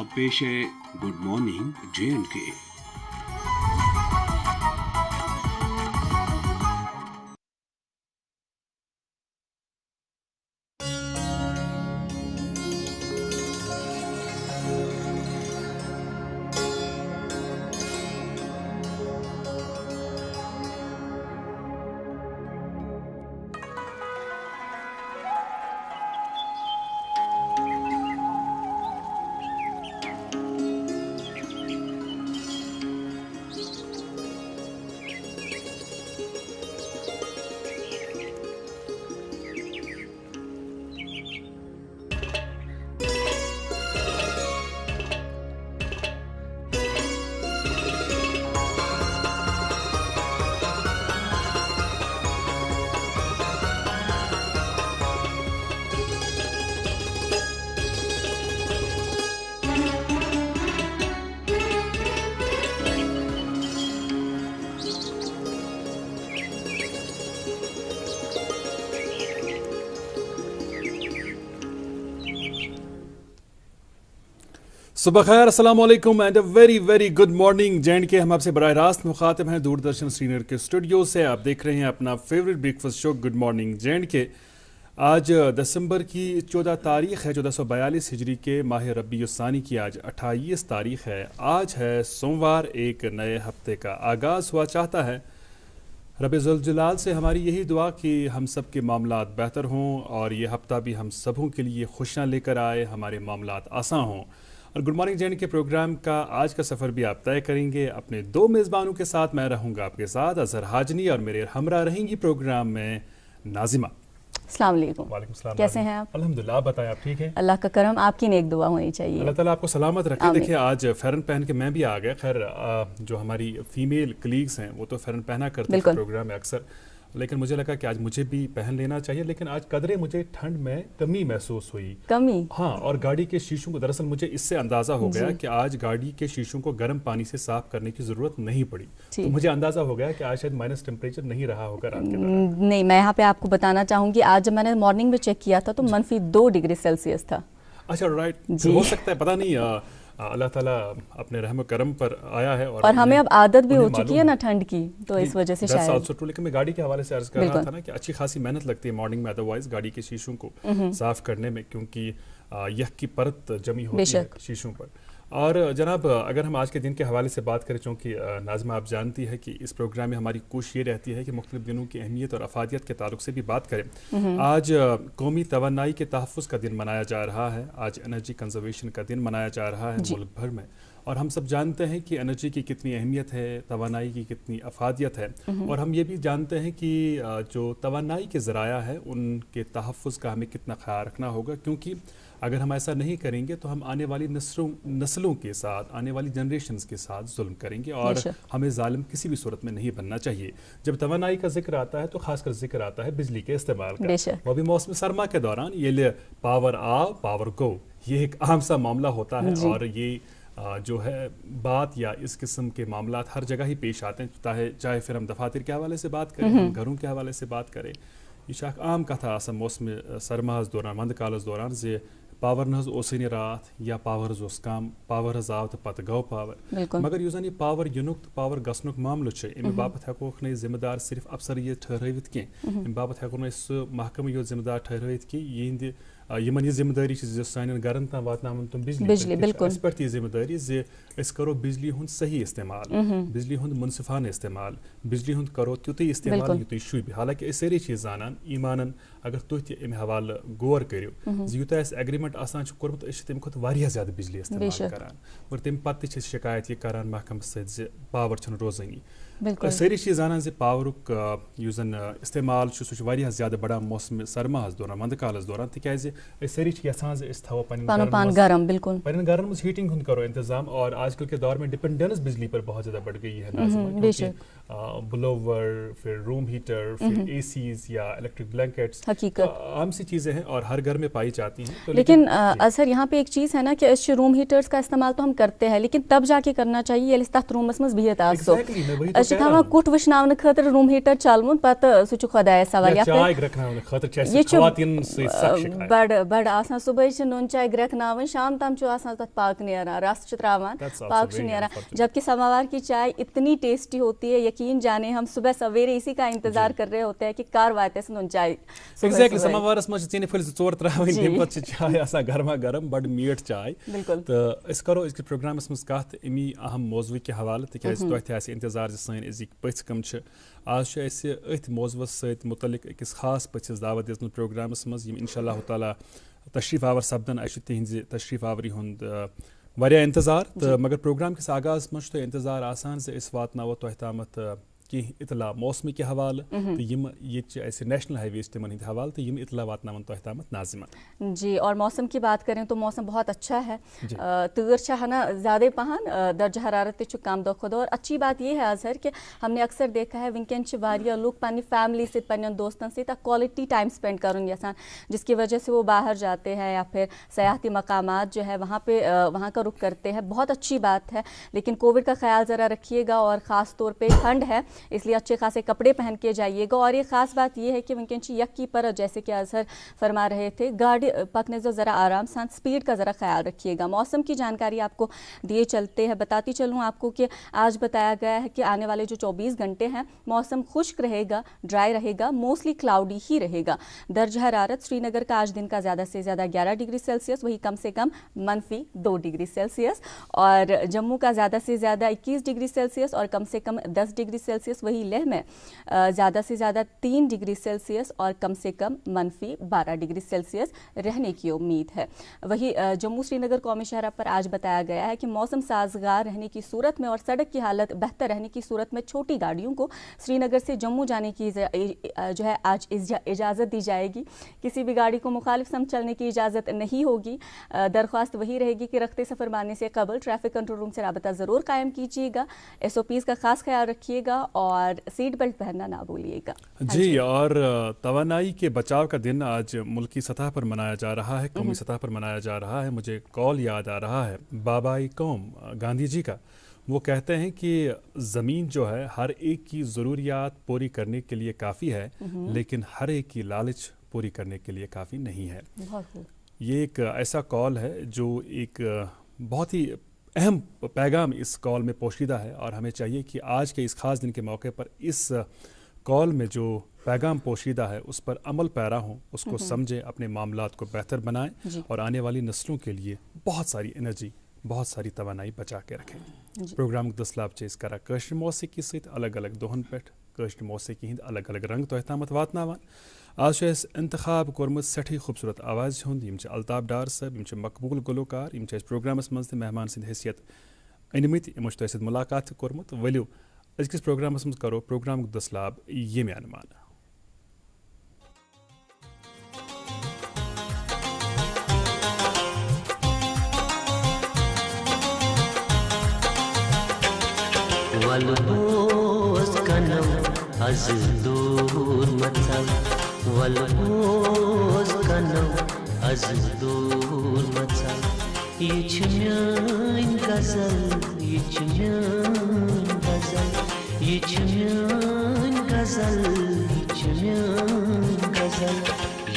अब पेश है गुड मॉर्निंग J&K। सुबह खैर, अस्सलाम वालेकुम and a very very good morning J&K। हम आपसे बराह रास्त मुखातिब हैं दूरदर्शन श्रीनगर के स्टूडियो से। आप देख रहे हैं अपना favourite breakfast show good morning J&K। आज दिसंबर की 14 तारीख है, 1442 हिजरी के माह रबीउस्सानी की आज 28 तारीख है। आज है सोमवार, एक नए हफ्ते का आगाज़ हुआ। चाहता है रब ज़ुल जलाल से हमारी यही दुआ कि हम सब के मामलात बेहतर हों और ये हफ्ता भी हम सबों के लिए खुशियाँ लेकर आए, हमारे मामलात आसान हों। और गुड मॉर्निंग J&K प्रोग्राम का आज का सफ़र भी आप तय करेंगे अपने दो मेज़बानों के साथ। मैं रहूँगा आपके साथ अज़हर हाजनी और मेरे हमरा रहेंगी प्रोग्राम में नाजिमा। अस्सलाम वालेकुम। वालेकुम सलाम। कैसे हैं आप? अल्हम्दुलिल्लाह, आप बताएं, आप ठीक हैं? अल्लाह का करम, आपकी नेक दुआ होनी चाहिए। अल्लाह ताला आपको सलामत रखे। देखिए, आज फ़ेरन पहन के मैं भी आ गया। खैर जो हमारी फ़ीमेल कलीग्स हैं वो तो फ़ेरन पहना करते हैं प्रोग्राम में अक्सर, लेकिन मुझे लगा कि आज मुझे भी पहन लेना चाहिए। लेकिन आज कदरे मुझे ठंड में कमी महसूस हुई। कमी? हाँ, और गाड़ी के शीशों को दरअसल मुझे इससे अंदाज़ा हो गया कि आज गाड़ी के शीशों को गर्म पानी से साफ करने की ज़रूरत नहीं पड़ी। तो मुझे अंदाज़ा हो गया कि आज शायद माइनस टेम्परेचर नहीं रहा होगा रात के दौरान। नहीं, मैं यहाँ पे आपको बताना चाहूँगी, आज जब मैंने मॉर्निंग में चेक किया था तो -2 डिग्री सेल्सियस था। अच्छा, राइट। हो सकता है, पता नहीं, अल्लाह ताला अपने रहम करम पर आया है और हमें अब आदत भी हो चुकी है ना ठंड की, तो इस वजह से शायद। Also true. लेकिन मैं गाड़ी के हवाले से अर्ज कर रहा था ना कि अच्छी खासी मेहनत लगती है मॉर्निंग में अदरवाइज गाड़ी के शीशों को साफ करने में, क्योंकि यह की परत जमी होती है शीशों पर। और जनाब, अगर हम आज के दिन के हवाले से बात करें, चूँकि नाज़िमा आप जानती है कि इस प्रोग्राम में हमारी कोशिश ये रहती है कि मुख्तलिफ दिनों की अहमियत और अफादियत के ताल्लुक से भी बात करें। आज कौमी तवानाई के तहफ़्फ़ुज़ का दिन मनाया जा रहा है। आज एनर्जी कंजर्वेशन का दिन मनाया जा रहा है मुल्क भर में। और हम सब जानते हैं कि एनर्जी की कितनी अहमियत है, तवानाई की कितनी अफादियत है। और हम ये भी जानते हैं कि जो तवानाई के ज़राया है उनके तहफ़्फ़ुज़ का हमें कितना ख्याल रखना होगा, क्योंकि अगर हम ऐसा नहीं करेंगे तो हम आने वाली नस्लों के साथ, आने वाली जनरेशन्स के साथ जुल्म करेंगे और हमें जालिम किसी भी सूरत में नहीं बनना चाहिए। जब तवानाई का जिक्र आता है तो खासकर जिक्र आता है बिजली के इस्तेमाल का, वो भी मौसम सरमा के दौरान। ये पावर आ पावर गो, ये एक आम सा मामला होता है और ये जो है बात या इस किस्म के मामलात हर जगह ही पेश आते हैं, चाहे फिर हम दफातर के हवाले से बात करें, हम घरों के हवाले से बात करें। यह शाख आम कथा आसान मौसम सरमाहस दौरान, वंद कालस दौरान जे पावर नज ओसन रात या पावर ओस कम, पावर आव तो पत गो पावर। मगर युस जन पावर युनुक तो पावर गसनुक मामल अमे बापत हेको न जिम्मेदार सिर्फ अफसर ये ठहरवित कह, अमे बापत हेको न सह महकमे यो जिम्मेदार ठहरवित कि यहद यमन यह जिम्मेदारी सान गरन तम वातनावन तुम बिजली पे यह जिम्मेदारी जे अस करो बिजली हुंद सही इस्तेमाल, बिजली हुंद मुनसिफाना इस्तेमाल, बिजली हुंद करो तुत इस्तेमाल युत शुभ। हालांकि अस सारी चीज जानान ईमानन, अगर तुह अमे हवाले गौर करो यूत एग्रीमेंट आसान कोर्मुत तम खुद वारिया ज्यादा बिजली इस्तेमाल करान और तम पत्त शिकायत यह करान महकम सत पावर छन रोजानी। सारी चीज जानान जे पावरुक युस जन इस्तेमाल सह वारिया ज्यादा बड़ा मौसम सरमाहस दौरान, वंद कालस दौरान, तिकाज सारी यहां थो पन्न गरन मज हीटिंग हुंद करो इंतजाम। और आजकल के दौर में डिपेंडेंस बिजली पर बहुत ज्यादा बढ़ गई है नाज़िमा, ब्लोवर, फिर रूम हीटर, फिर एसीज या इलेक्ट्रिक ब्लैंकेट्स आम सी चीजें हैं और हर घर में पाई जाती हैं। तो लेकिन असर यहाँ पे एक चीज है ना कि रूम हीटर्स का इस्तेमाल तो हम करते हैं, लेकिन तब जाके करना चाहिए तथ रूमस मज बिहत छ थावान कुट वशनावन खतर रूम हीटर चलमुन पत सु छु खुदायस हवाले चाय ग्रखनावन खतर छ ऐसे खवातीन से सख्त शिकायत बड़ आसान सुबह छ नून चाय ग्रखनावन शाम तम छु आसान तत पाक नेरा रस छ त्रावन That's also पाक छ very नेरा unfortunate. जबकि समावार की चाय इतनी टेस्टी होती है, यकीन जाने हम सुबह सवेरे इसी का इंतजार कर रहे होते हैं कि कार वाते नून चाय एग्जैक्टली समावारस मज चीनी फल चोर त्रावन तम पत चाय आसा गर्मा गर्म बड़ मीठ चाय बिल्कुल तो इस करो इस प्रोग्रामस मज कत अमी अहम मौजू के हवाले तिकाज तोह इंतजार सन अजिक पथ कम आज अथ मौजूस सत मुतलिक अकिस खास पथिस दावत दिन प्रोग्रामस मज इंशाअल्लाह ताला तशरीफ आवर सपदन अ तिहंज तशरीफ आवरी हुंद वारिया इंतजार तो मगर प्रोग्राम किस आगाज मज तो इंतजार आसान से इस वातनावो तोह तामत कि इतला मौसम के हवाले तो यम ये नेशनल हाईवेज तिमन हिंद हवाले तो यम इतला वातनावन तोह तामत नाज़िमा जी। और मौसम की बात करें तो मौसम बहुत अच्छा है, तूर छ ना ज़्यादा पहन दर्ज हरारत छु कम दो खुद। और अच्छी बात यह है अजहर कि हमने अक्सर देखा है विंकन वारिया लोग पन्नी फैमिली से पन्न दोस्तन से क्वालिटी टाइम स्पेंड करूँ यसान, जिसकी वजह से वो बाहर जाते हैं या फिर सयाहती मकामात जो है वहाँ पे वहाँ का रुख करते हैं, बहुत अच्छी बात है। लेकिन कोविड का ख्याल ज़रा रखिएगा और ख़ास तौर पर ठंड है इसलिए अच्छे खासे कपड़े पहन के जाइएगा। और ये ख़ास बात यह है कि विंकन यक की पर जैसे कि अजहर फरमा रहे थे गाड़ी पकने से ज़रा आराम साथ स्पीड का ज़रा ख्याल रखिएगा। मौसम की जानकारी आपको दिए चलते हैं, बताती चलूँ आपको कि आज बताया गया है कि आने वाले जो 24 घंटे हैं मौसम खुश्क रहेगा, ड्राई रहेगा, मोस्टली क्लाउडी ही रहेगा। दर्ज हरारत श्रीनगर का आज दिन का ज़्यादा से ज़्यादा 11 डिग्री सेल्सियस, वही कम से कम -2 डिग्री सेल्सियस। और जम्मू का ज़्यादा से ज़्यादा 21 डिग्री सेल्सियस और कम से कम 10 डिग्री सेल्सियस। वही लेह में ज़्यादा से ज़्यादा 3 डिग्री सेल्सियस और कम से कम -12 डिग्री सेल्सियस रहने की उम्मीद है। वही जम्मू श्रीनगर कौमी शहरा पर आज बताया गया है कि मौसम साजगार रहने की सूरत में और सड़क की हालत बेहतर रहने की सूरत में छोटी गाड़ियों को श्रीनगर से जम्मू जाने की जो है आज इजाज़त दी जाएगी। किसी भी गाड़ी को मुखालिफ सम चलने की इजाज़त नहीं होगी। दरख्वास्त वही रहेगी कि रखते सफ़र मारने से कबल ट्रैफिक कंट्रोल रूम से राबता ज़रूर कायम कीजिएगा, SOPs का खास ख्याल रखिएगा और सीट बेल्ट पहनना ना भूलिएगा। जी। और तवानाई के बचाव का दिन आज मुल्की सतह पर मनाया जा रहा है, कौमी सतह पर मनाया जा रहा है। मुझे कॉल याद आ रहा है बाबाई कौम गांधी जी का। वो कहते हैं कि ज़मीन जो है हर एक की ज़रूरियात पूरी करने के लिए काफ़ी है, लेकिन हर एक की लालच पूरी करने के लिए काफ़ी नहीं है। ये एक ऐसा कॉल है जो एक बहुत ही अहम पैगाम इस कॉल में पोशीदा है और हमें चाहिए कि आज के इस खास दिन के मौके पर इस कॉल में जो पैगाम पोशीदा है उस पर अमल पैरा हों, उसको समझें, अपने मामलात को बेहतर बनाएं और आने वाली नस्लों के लिए बहुत सारी एनर्जी, बहुत सारी तवानाई बचा के रखें। प्रोग्राम दसलाब चेस करा कश्र मौसीकी सहित अलग अलग दोहन पे कश्र मौसीकी हिंद अलग अलग रंग तो तामत वातनावान। आज इंतखाब कोर्मुत सठी खूबसूरत आवाज़ हुंद यम अल्ताफ डार साहब, यम मकबूल गुलकार, यम प्रोग्रामस मज मेहमान सद हैसियत अनमित, यमो तुम मुलाकात कोर्मुत। वलियो अजकिस प्रोग्रामस मज करो प्रोग्राम दसलाब ये अनुमान। वलबोस कनम अज दूर मचल, वलबोस कनम अज दूर मचल। ये छ म्यान गजल, ये छ म्यान गजल, ये छ म्यान गजल, ये छ म्यान गजल।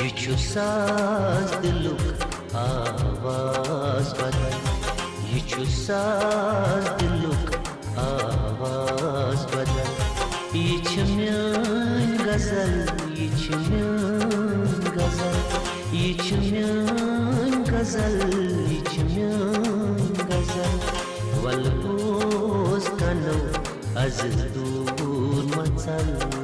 ये छ साज दिलुक आवाज बदल, ये छ साज दिलुक आवाज बदल। ये छ म्यान गजल, ये छ म्यान गजल, ये छ म्यान गजल, ये छ म्यान गजल। वलबोस कनो अज दूर मचल।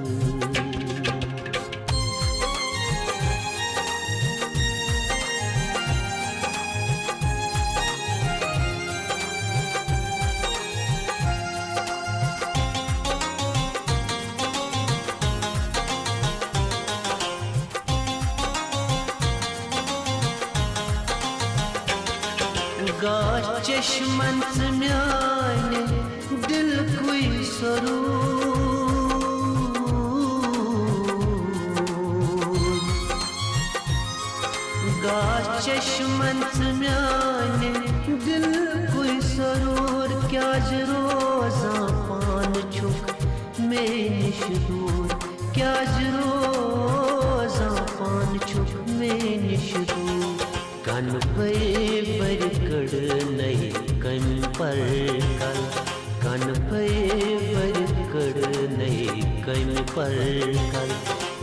गाश चश्मन म्याने दिल कोई सरूर, गाश चश्मन म्याने दिल कोई सरूर। क्या रोजा पान छुक मे निश दूर क्या रोजा पान छुप मे निश दूर कन पे बर कड़ नहीं कम पर कल कन पे बर कड़ नहीं कम पर कल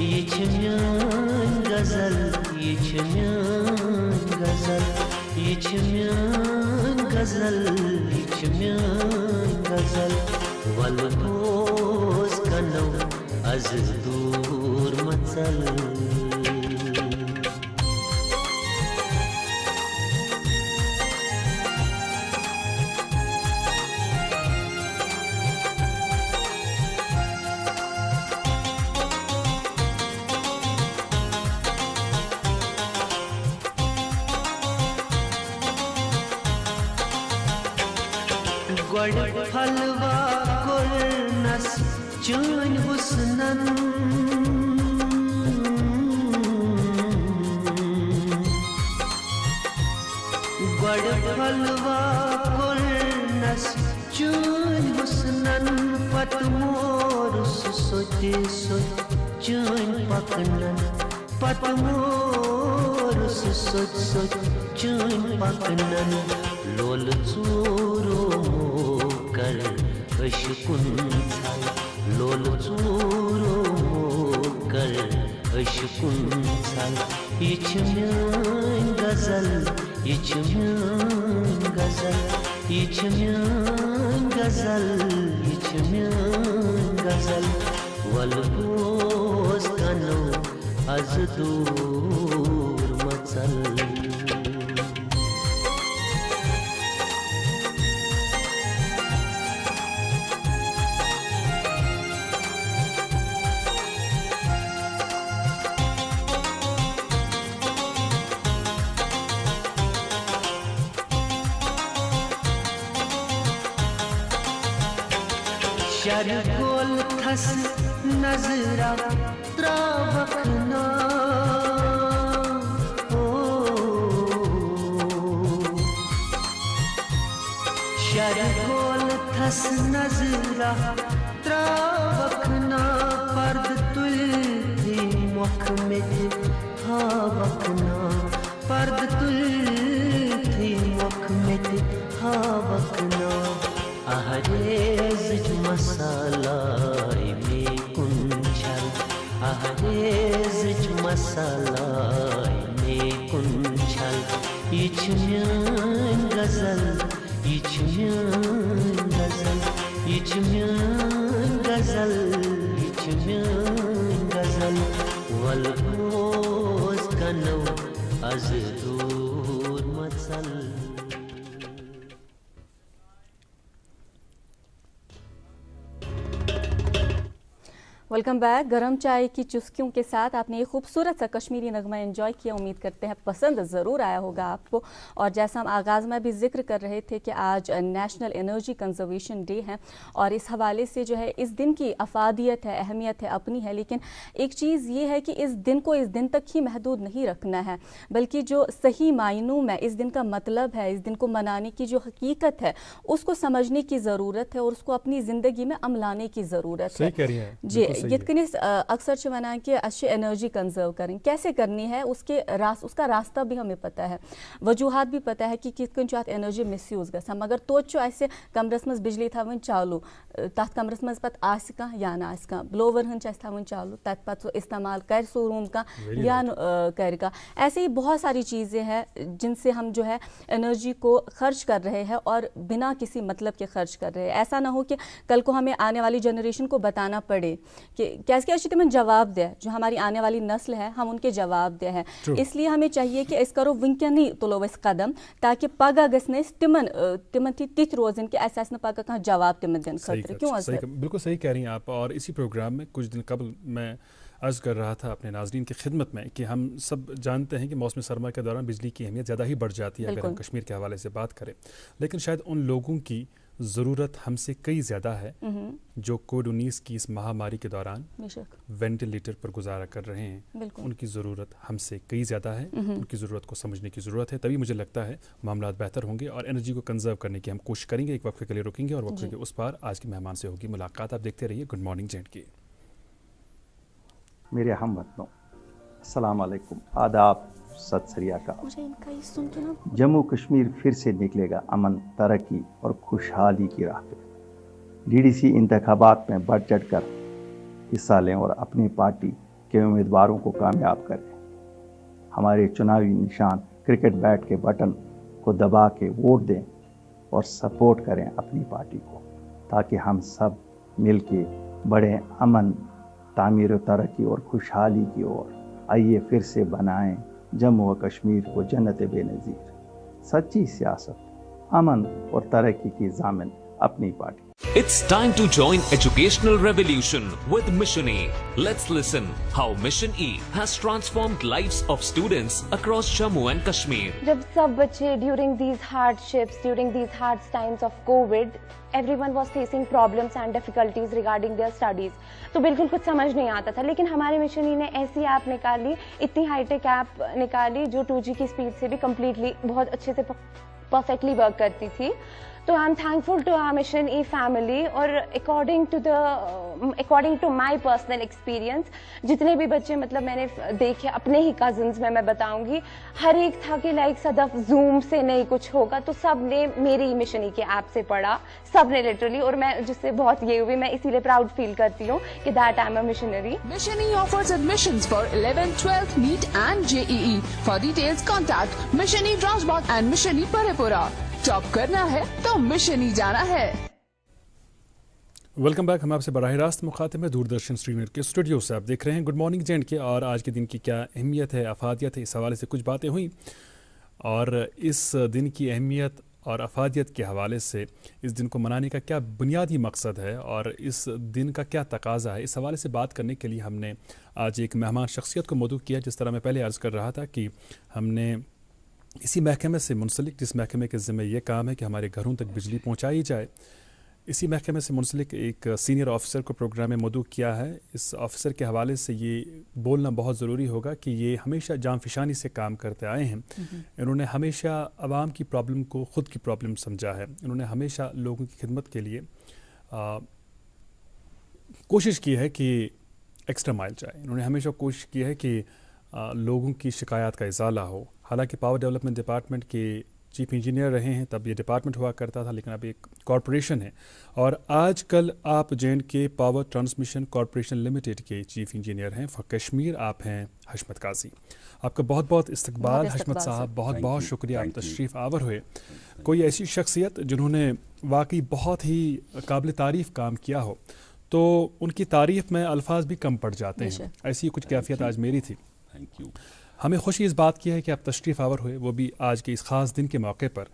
ये म्यान गजल ये म्यान गजल ये म्यान गजल ये म्यान गजल वल दोस कनो अज दूर मचल गड़ फलवा कुरनस चून हुस्नन गड़ फलवा कुरनस चून हुस्नन पत मोर सोते सोच चून पकनन पत मोर सोच सोच चून पकनन लोल चूरो कर अशकुन छल लोल चूरो कर अशकुन छल ये म्यान गजल ये म्यान गजल ये म्यान गजल ये म्यान गजल वल दोस कनो अज दूर मचल शरगोल थस नजरा त्रावखना शरगोल थस नजरा त्रावखना पर्द तुल थी मुख में हावखना पर्द तुल थी मुख में हावखना अहरेज मसाला में कुंचल अहरेज मसाला में कुंचल ये म्यान गजल ये म्यान गजल ये म्यान गजल ये म्यान गजल वल दोस कनो अज दूर मचल वेलकम बैक। गरम चाय की चुस्कियों के साथ आपने ये खूबसूरत सा कश्मीरी नगमा एंजॉय किया। उम्मीद करते हैं पसंद ज़रूर आया होगा आपको। और जैसा हम आगाज़ में भी जिक्र कर रहे थे कि आज नेशनल एनर्जी कंजर्वेशन डे है और इस हवाले से जो है इस दिन की अफादियत है, अहमियत है, अपनी है। लेकिन एक चीज़ ये है कि इस दिन को इस दिन तक ही महदूद नहीं रखना है, बल्कि जो सही मायनों में इस दिन का मतलब है, इस दिन को मनाने की जो हकीकत है उसको समझने की ज़रूरत है और उसको अपनी ज़िंदगी में अमलाने की ज़रूरत है। जी अक्सर वनान कि अच्छे एनर्जी कंजर्व करें, कैसे करनी है उसका रास्ता भी हमें पता है, वजूहात भी पता है कि कित एनर्जी मिसयूज गसा, मगर तोत कमरस मज बिजली थवन चालू तथ कमरस मज पत आस कह या ना आस कह ब्लोवर हन थवन चालू तथ पत सो इस्तेमाल कर सो रूम का या कर का। ऐसे ही बहुत सारी चीज़ें हैं जिनसे हम जो है एनर्जी को खर्च कर रहे हैं और बिना किसी मतलब के खर्च कर रहे हैं। ऐसा ना हो कि कल को हमें आने वाली जनरेशन को बताना पड़े कि कैसे तमन जवाब दे, जो हमारी आने वाली नस्ल है हम उनके जवाब दे हैं। इसलिए हमें चाहिए कि इस करो वनकन ही तुलो अस कदम ताकि पगह गन तिमन तिथ रोजन कि अस पगह कह जवाब तिमन दिन खतर। क्यों बिल्कुल सही कह रही हैं आप। और इसी प्रोग्राम में कुछ दिन कबल मैं अर्ज़ कर रहा था अपने नाज़रीन की खिदमत में कि हम सब जानते हैं कि मौसम सरमा के दौरान बिजली की अहमियत ज़्यादा ही बढ़ जाती है अगर हम कश्मीर के हवाले से बात करें, लेकिन शायद उन लोगों की ज़रूरत हमसे कई ज़्यादा है जो कोविड-19 की इस महामारी के दौरान बेशक वेंटिलेटर पर गुजारा कर रहे हैं, बिल्कुल। उनकी ज़रूरत हमसे कई ज़्यादा है। उनकी ज़रूरत को समझने की ज़रूरत है, तभी मुझे लगता है मामलात बेहतर होंगे और एनर्जी को कंजर्व करने की हम कोशिश करेंगे। एक वक्फे के लिए रुकेंगे और वक्फे के उस पार आज के मेहमान से होगी मुलाकात। आप देखते रहिए गुड मॉर्निंग J&K। मेरे हमवतनों, अस्सलाम वालेकुम, आदाब, सत श्री अकाल। मुझे इनका ही सुन के ना जम्मू कश्मीर फिर से निकलेगा अमन, तरक्की और खुशहाली की राह पे। डीडीसी इंतखाबात में बढ़ चढ़ कर हिस्सा लें और अपनी पार्टी के उम्मीदवारों को कामयाब करें। हमारे चुनावी निशान क्रिकेट बैट के बटन को दबा के वोट दें और सपोर्ट करें अपनी पार्टी को, ताकि हम सब मिल के बढ़ें अमन, तामीर, तरक्की और खुशहाली की ओर। आइए फिर से बनाएं जम्मू व कश्मीर को जन्नत बेनज़ीर। सच्ची सियासत, अमन और तरक्की की ज़ामिन अपनी party. It's time to join educational revolution with Mission E. Let's listen how Mission E has transformed lives of students across Jammu and Kashmir. जब सब बच्चे during these hardships, during these hard times of COVID, everyone was facing problems and difficulties regarding their studies. तो बिल्कुल कुछ समझ नहीं आता था, लेकिन हमारे मिशन ई ने ऐसी ऐप निकाली, इतनी हाईटेक ऐप निकाली जो 2G की स्पीड से भी कम्प्लीटली बहुत अच्छे से परफेक्टली वर्क करती थी। तो I am thankful to our mission ई फैमिली। और according to my personal experience, जितने भी बच्चे मतलब मैंने देखे अपने ही कजन्स में, मैं बताऊंगी, हर एक था कि लाइक सदफ जूम से नहीं कुछ होगा, तो सब ने मेरी मिशन ई के ऐप से पढ़ा, सब ने लिटरली। और मैं जिससे बहुत ये हुई, मैं इसीलिए प्राउड फील करती हूँ कि that I am a missionary. Mission E offers admissions for 11th, 12th, NEET and JEE. For details, contact Mission E Rajbagh and Mission E Parepura. Top करना है तो मिशन ही जाना है। Welcome back. हम आपसे बराह रास्त मुखातिब में दूरदर्शन श्रीनगर के स्टूडियो से। आप देख रहे हैं गुड मॉर्निंग J&K और आज के दिन की क्या अहमियत है, अफादियत है, इस हवाले से कुछ बातें हुई और इस दिन की अहमियत और अफादियत के हवाले से इस दिन को मनाने का क्या बुनियादी मकसद है और इस दिन का क्या तकाजा है, इस हवाले से बात करने के लिए हमने आज एक मेहमान शख्सियत को मौजूद किया। जिस तरह मैं पहले अर्ज़ कर रहा था कि हमने इसी महकमे से मुंसलिक, जिस महकमे के ज़िम्मे ये काम है कि हमारे घरों तक बिजली पहुंचाई जाए, इसी महकमे से मुंसलिक एक सीनियर ऑफिसर को प्रोग्राम में मौजूद किया है। इस ऑफिसर के हवाले से ये बोलना बहुत ज़रूरी होगा कि ये हमेशा जांफिशानी से काम करते आए हैं। इन्होंने हमेशा आवाम की प्रॉब्लम को ख़ुद की प्रॉब्लम समझा है। इन्होंने हमेशा लोगों की खिदमत के लिए कोशिश की है कि एक्स्ट्रा माइल जाए। इन्होंने हमेशा कोशिश की है कि लोगों की शिकायत का इजाला हो। हालांकि पावर डेवलपमेंट डिपार्टमेंट के चीफ इंजीनियर रहे हैं, तब ये डिपार्टमेंट हुआ करता था, लेकिन अब एक कॉरपोरेशन है और आजकल आप J&K power transmission corporation limited के चीफ इंजीनियर हैं फॉर कश्मीर। आप हैं हशमत काजी। आपका बहुत बहुत इस्तकबाल हशमत साहब, बहुत बहुत शुक्रिया, आप तशरीफ़ आवर हुए। कोई ऐसी शख्सियत जिन्होंने वाकई बहुत ही काबिल तारीफ़ काम किया हो तो उनकी तारीफ़ में अल्फाज भी कम पड़ जाते हैं। ऐसी कुछ कैफियत आज मेरी थी। Thank you. हमें खुशी इस बात की है कि आप तशरीफ़ आवर हुए, वो भी आज के इस ख़ास दिन के मौके पर।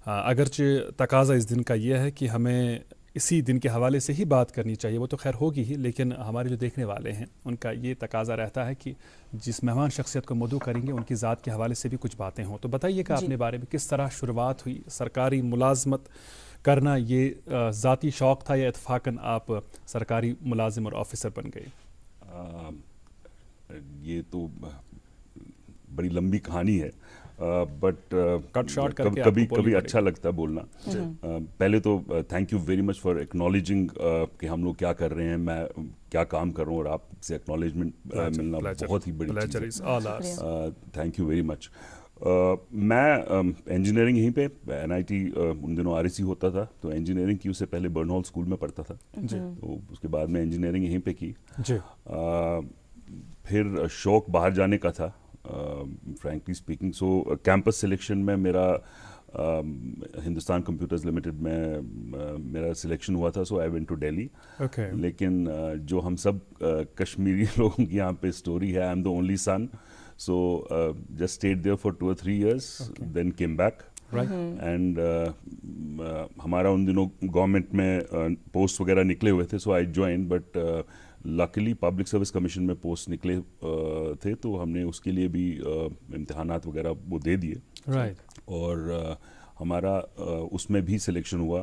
अगरचे तकाज़ा इस दिन का ये है कि हमें इसी दिन के हवाले से ही बात करनी चाहिए, वो तो खैर होगी ही, लेकिन हमारे जो देखने वाले हैं उनका ये तकाज़ा रहता है कि जिस मेहमान शख्सियत को मौजूद करेंगे उनकी ज़ात के हवाले से भी कुछ बातें हों। तो बताइएगा अपने बारे में, किस तरह शुरुआत हुई, सरकारी मुलाजमत करना ये ज़ाती शौक़ था या इत्फाकन आप सरकारी मुलाजिम और ऑफिसर बन गए? ये तो बड़ी लंबी कहानी है, बट कट शॉर्ट करके कभी कभी अच्छा लगता है बोलना। पहले तो thank you very much for acknowledging कि हम लोग क्या कर रहे हैं, मैं क्या काम कर रहा हूँ और आपसे एक्नॉलेजमेंट मिलना बहुत ही बड़ी चीज़ है। Thank you very much. मैं इंजीनियरिंग यहीं पे NIT उन दिनों RSC होता था, तो इंजीनियरिंग की, उससे पहले बर्नहॉल स्कूल में पढ़ता था, तो उसके बाद मैं इंजीनियरिंग यहीं पे की। फिर शौक बाहर जाने का था, फ्रैंकली स्पीकिंग। सो कैंपस सिलेक्शन में मेरा हिंदुस्तान कंप्यूटर्स लिमिटेड में मेरा सिलेक्शन हुआ था, सो आई वेंट टू दिल्ली। लेकिन जो हम सब कश्मीरी लोगों की यहाँ पे स्टोरी है, I am the only son, so just stayed there for 2 or 3 years, then came back. And हमारा उन दिनों गवर्नमेंट में पोस्ट वगैरह निकले हुए थे, so I join, but luckily public service commission में पोस्ट निकले थे, तो हमने उसके लिए भी इम्तिहानात वगैरह वो दे दिए। और हमारा उसमें भी सिलेक्शन हुआ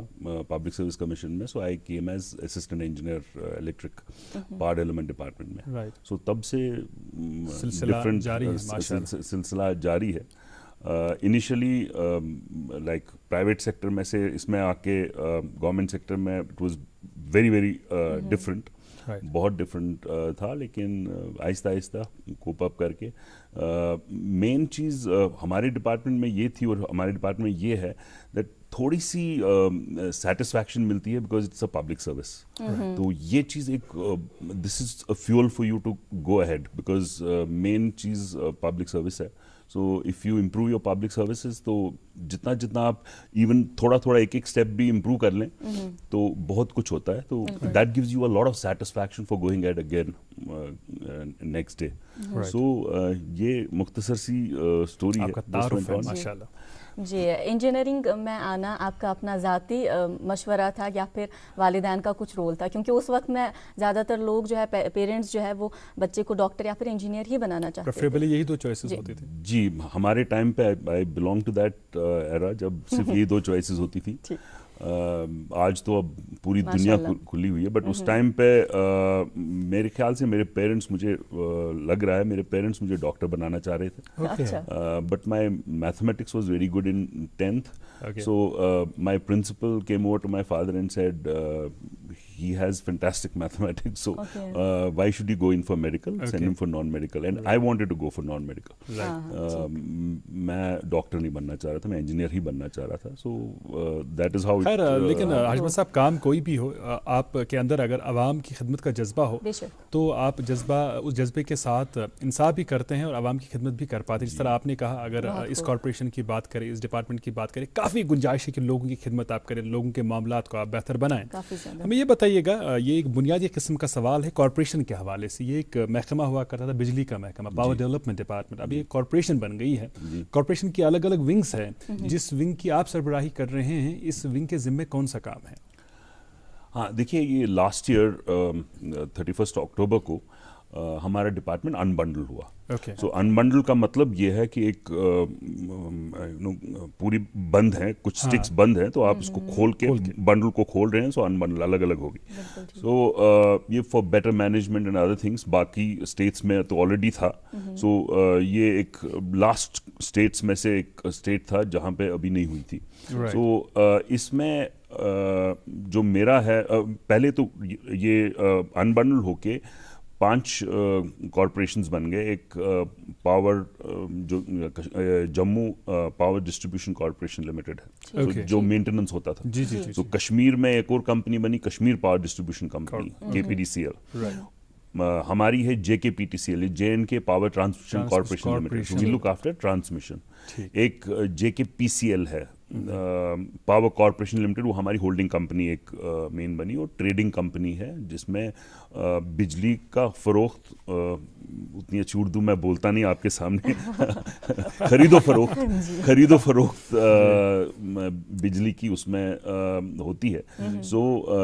पब्लिक सर्विस कमीशन में. So I came as assistant engineer electric power development department में. राइट. सो तब से सिलसिला जारी है, माशाल्लाह. सिलसिला जारी है. इनिशियली लाइक प्राइवेट सेक्टर में से इसमें आके गवर्नमेंट सेक्टर में it was very very different. बहुत डिफरेंट था, लेकिन आहिस्ता आहिस्ता कोप अप करके मेन चीज़ हमारे डिपार्टमेंट में ये थी और हमारे डिपार्टमेंट में ये है दैट थोड़ी सी सेटिस्फैक्शन मिलती है because it's a public service. तो ये चीज़ एक this is a fuel for you to go ahead because main चीज़ पब्लिक सर्विस है. So if you improve your public services तो जितना जितना आप इवन थोड़ा थोड़ा एक एक स्टेप भी इम्प्रूव कर लें तो बहुत कुछ होता है. तो that gives you a lot of satisfaction for going at again next day. So ये मुख्तसर सी स्टोरी है. माशाल्लाह. जी, इंजीनियरिंग में आना आपका अपना ज़ाती मशवरा था या फिर वालिदैन का कुछ रोल था? क्योंकि उस वक्त में ज़्यादातर लोग जो है पेरेंट्स जो है वो बच्चे को डॉक्टर या फिर इंजीनियर ही बनाना चाहते थे. प्रेफरेबली यही दो चॉइसेस होती थी. जी, हमारे टाइम पे I belong to that era जब सिर्फ यही दो चॉइसेस होती थी. आज तो अब पूरी दुनिया खुली हुई है, बट उस टाइम पे मेरे ख्याल से मेरे पेरेंट्स मुझे लग रहा है मेरे पेरेंट्स मुझे डॉक्टर बनाना चाह रहे थे. But my mathematics was very good in 10th. So my principal came over to my father and said he has fantastic mathematics, so why should he go in for medical? Send him for non-medical. And I wanted to go for non-medical. मैं doctor नहीं बनना चाह रहा था, मैं engineer ही बनना चाह रहा था. So that is how it. लेकिन हाशमत साहब, काम कोई भी हो, आपके अंदर अगर आवाम की खिदमत का जज्बा हो तो आप उस जज्बे के साथ इंसाफ भी करते हैं और आवाम की खिदमत भी कर पाते हैं. जिस तरह आपने कहा, अगर इस कॉर्पोरेशन की बात करें, इस डिपार्टमेंट की बात करें, काफ़ी गुंजाइश है कि लोगों की खिदमत आप करें, लोगों के मामलात को आप बेहतर बनाएं. हमें ये बताइएगा, ये एक बुनियादी किस्म का सवाल है कॉर्पोरेशन के हवाले से. ये एक महकमा हुआ करता था, बिजली का महकमा, पावर डेवलपमेंट डिपार्टमेंट. अब ये कॉर्पोरेशन बन गई है. कॉर्पोरेशन की अलग अलग विंग्स हैं. जिस विंग की आप सरबराही कर रहे हैं, इस विंग के जिम्मे कौन सा काम है? हाँ, देखिए, ये लास्ट ईयर 31 अक्टूबर को हमारा डिपार्टमेंट अनबंडल हुआ. सो अनबंडल का मतलब ये है कि एक पूरी बंद है, कुछ स्टिक्स बंद हैं, तो आप इसको खोल के बंडल को खोल रहे हैं. सो अनबंडल अलग अलग होगी. सो ये for better management and other things. बाकी स्टेट्स में तो ऑलरेडी था. सो ये एक लास्ट स्टेट्स में से एक स्टेट था जहाँ पे अभी नहीं हुई थी. सो इसमें जो मेरा है, पहले तो ये अनबंडल होके 5 कॉरपोरेशंस बन गए. एक पावर जो Jammu power distribution corporation limited है, जो मेंटेनेंस होता था. तो कश्मीर में एक और कंपनी बनी, Kashmir power distribution company, KPDCL. हमारी है JKPTCL, JNK power transmission corporation limited. We look after transmission. एक JKPCL है, पावर कॉरपोरेशन लिमिटेड, वो हमारी होल्डिंग कंपनी एक मेन बनी. और ट्रेडिंग कंपनी है जिसमें बिजली का फरोख्त, उतनी अच्छी उर्दू मैं बोलता नहीं आपके सामने, खरीदो फरोख्त बिजली की उसमें होती है. सो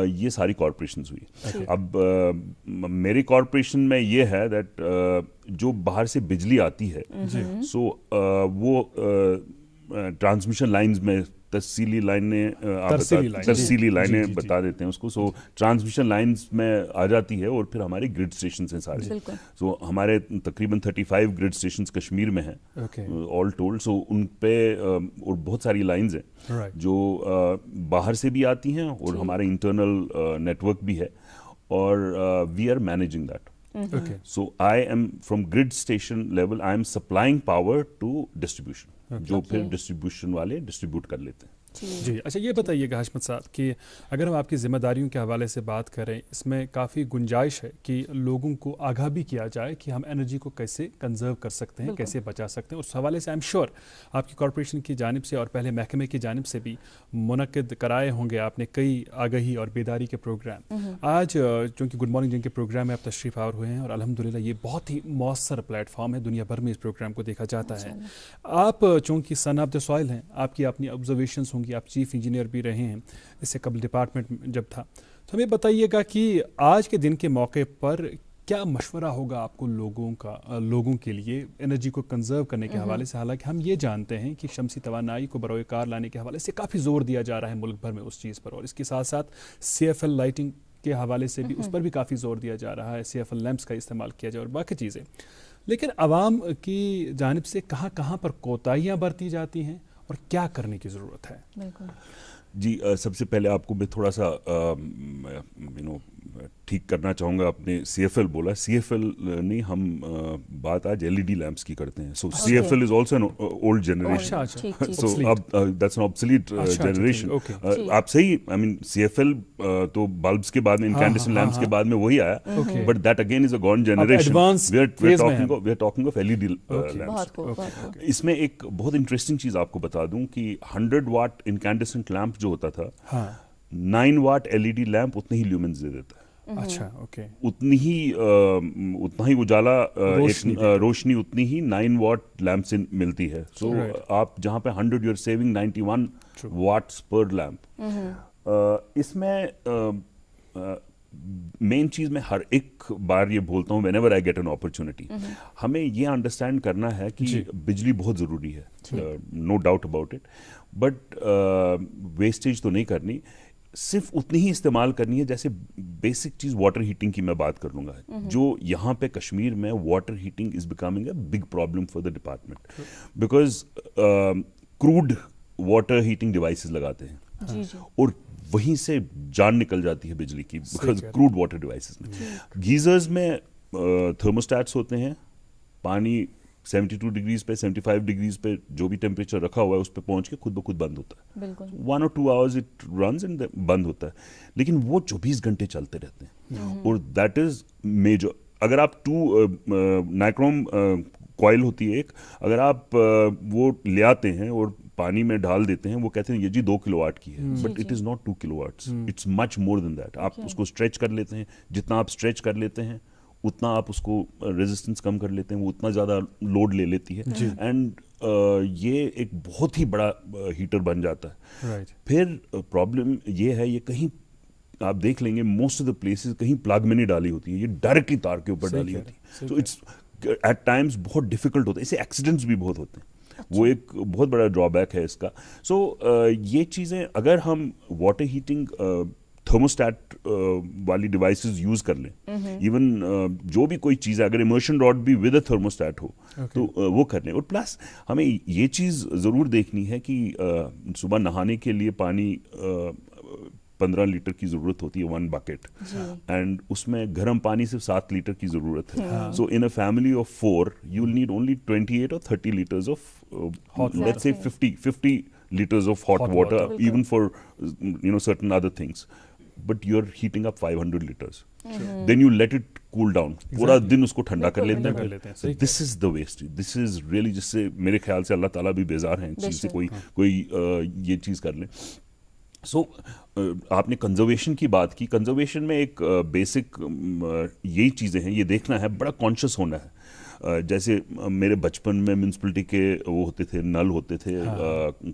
ये सारी कॉरपोरेशंस हुई. अब मेरे कॉरपोरेशन में ये है दैट जो बाहर से बिजली आती है, सो वो ट्रांसमिशन लाइंस में तरसीली लाइनें बता देते हैं उसको. सो ट्रांसमिशन लाइंस में आ जाती है और फिर हमारे ग्रिड स्टेशन हैं सारे. सो हमारे तकरीबन 35 ग्रिड स्टेशन कश्मीर में हैं ऑल टोल्ड. सो उन पे और बहुत सारी लाइंस हैं जो बाहर से भी आती हैं और हमारे इंटरनल नेटवर्क भी है, और we are managing that. So I am from grid station level, I am supplying power to distribution. जो फिर डिस्ट्रीब्यूशन वाले डिस्ट्रीब्यूट कर लेते हैं. जी, अच्छा, ये बताइएगा हाशमत साहब कि अगर हम आपकी जिम्मेदारियों के हवाले से बात करें, इसमें काफ़ी गुंजाइश है कि लोगों को आगाह भी किया जाए कि हम एनर्जी को कैसे कंजर्व कर सकते हैं, कैसे बचा सकते हैं. उस हवाले से आई एम श्योर आपकी कॉरपोरेशन की जानिब से और पहले महकमे की जानिब से भी मुनक्किद कराए होंगे आपने कई आगाही और बेदारी के प्रोग्राम. आज चूँकि गुड मॉर्निंग जिनके प्रोग्राम में आप तशरीफ़ आवर हुए हैं और अल्हम्दुलिल्लाह ये बहुत ही मौसर प्लेटफॉर्म है, दुनिया भर में इस प्रोग्राम को देखा जाता है. आप चूँकि सन ऑफ द सॉइल हैं, आपकी अपनी ऑब्जर्वेशंस होंगी, आप चीफ इंजीनियर भी रहे हैं, इससे कबल डिपार्टमेंट जब था. तो हमें बताइएगा कि आज के दिन के मौके पर क्या मशवरा होगा आपको लोगों के लिए एनर्जी को कंजर्व करने के हवाले से? हालांकि हम ये जानते हैं कि शमसी तवानाई को बरोए कार लाने के हवाले से काफ़ी जोर दिया जा रहा है मुल्क भर में उस चीज़ पर, और इसके साथ साथ CFL लाइटिंग के हवाले से भी उस पर भी काफ़ी जोर दिया जा रहा है, CFL लैंप्स का इस्तेमाल किया जाए और बाकी चीज़ें। लेकिन आवाम की जानिब से कहाँ कहाँ पर कोताहियाँ बरती जाती हैं और क्या करने की ज़रूरत है? बिल्कुल जी, सबसे पहले आपको मैं थोड़ा सा ठीक करना चाहूँगा। आपने CFL बोला, CFL नहीं, हम बात आज LED लैंप्स की करते हैं। So CFL is also an old generation, so अब दैट्स एन ऑब्सोलीट जनरेशन। आप सही, आई मीन CFL तो बल्ब्स के बाद में, इनकैंडेसेंट लैंप्स के बाद में वही आया, but that again is a gone generation. We are talking of LED lamps. इसमें एक बहुत इंटरेस्टिंग चीज़ आपको बता दूं कि 100 वाट इनकैंडेसेंट लैंप जो होता था, 9 वाट LED लैंप उतने ही ल्यूमेंस दे देता है। अच्छा, ओके। उतना ही उजाला, रोशनी उतनी ही 9 वाट लैंप से मिलती है। सो आप जहाँ पे 100 यू आर सेविंग 91 वाट्स पर लैंप। इसमें मेन चीज़ मैं हर एक बार ये बोलता हूँ, whenever I get an opportunity, हमें ये अंडरस्टैंड करना है कि बिजली बहुत ज़रूरी है, no doubt about it, but wastage तो नहीं करनी, सिर्फ उतनी ही इस्तेमाल करनी है। जैसे बेसिक चीज़ वाटर हीटिंग की मैं बात कर लूँगा, जो यहाँ पे कश्मीर में water heating is becoming a big problem for the department, because crude water heating devices लगाते हैं और वहीं से जान निकल जाती है बिजली की, बिकॉज क्रूड वाटर डिवाइसेस में। गीजर्स में थर्मोस्टैट्स होते हैं, पानी 72 डिग्रीज पे, 75 डिग्रीज पे जो भी टेम्परेचर रखा हुआ है उस पे पहुंच के खुद ब खुद बंद होता है। बिल्कुल 1 or 2 hours it runs and बंद होता है, लेकिन वो 24 घंटे चलते रहते हैं और दैट इज मेजर। अगर आप 2 नाइक्रोम कॉइल होती है एक, अगर आप वो ले आते हैं और पानी में डाल देते हैं, वो कहते हैं ये जी 2 किलोवाट की है, but it is not 2 kilowatts, it's much more than that. आप उसको स्ट्रेच कर लेते हैं, जितना आप स्ट्रेच कर लेते हैं उतना आप उसको रेजिस्टेंस कम कर लेते हैं, वो उतना ज़्यादा लोड ले लेती है, एंड ये एक बहुत ही बड़ा हीटर बन जाता है। फिर प्रॉब्लम ये है, ये कहीं आप देख लेंगे मोस्ट ऑफ द प्लेसेस कहीं प्लग में नहीं डाली होती है, ये डायरेक्टली तार के ऊपर डाली होती है, सो इट्स एट टाइम्स बहुत डिफिकल्ट होता है, इससे एक्सीडेंट्स भी बहुत होते हैं। वो एक बहुत बड़ा ड्रॉबैक है इसका। सो ये चीज़ें अगर हम वाटर हीटिंग थर्मोस्टैट वाली डिवाइसेस यूज कर लें, इवन जो भी कोई चीज़ है, अगर इमर्शन रॉड भी विद अ थर्मोस्टैट हो तो वो कर लें। और प्लस हमें ये चीज़ ज़रूर देखनी है कि सुबह नहाने के लिए पानी 15 लीटर की ज़रूरत होती है, 1 बकेट, एंड उसमें गर्म पानी सिर्फ 7 लीटर की ज़रूरत है। So in a family of 4 you will need only 28 or 30 liters of let's say 50 liters of hot water, even for certain other things, but you're heating up 500 liters, then you let it cool down, पूरा दिन उसको ठंडा कर लेते हैं। This is the waste, this is really, जिससे मेरे ख्याल से अल्लाह ताला भी बेजार हैं चीज़ से, कोई ये चीज़ कर ले। सो आपने कंजर्वेशन की बात की, कंजर्वेशन में एक बेसिक यही चीज़ें हैं, ये देखना है, बड़ा कॉन्शियस होना है। जैसे मेरे बचपन में म्यूनसिपलिटी के वो होते थे, नल होते थे,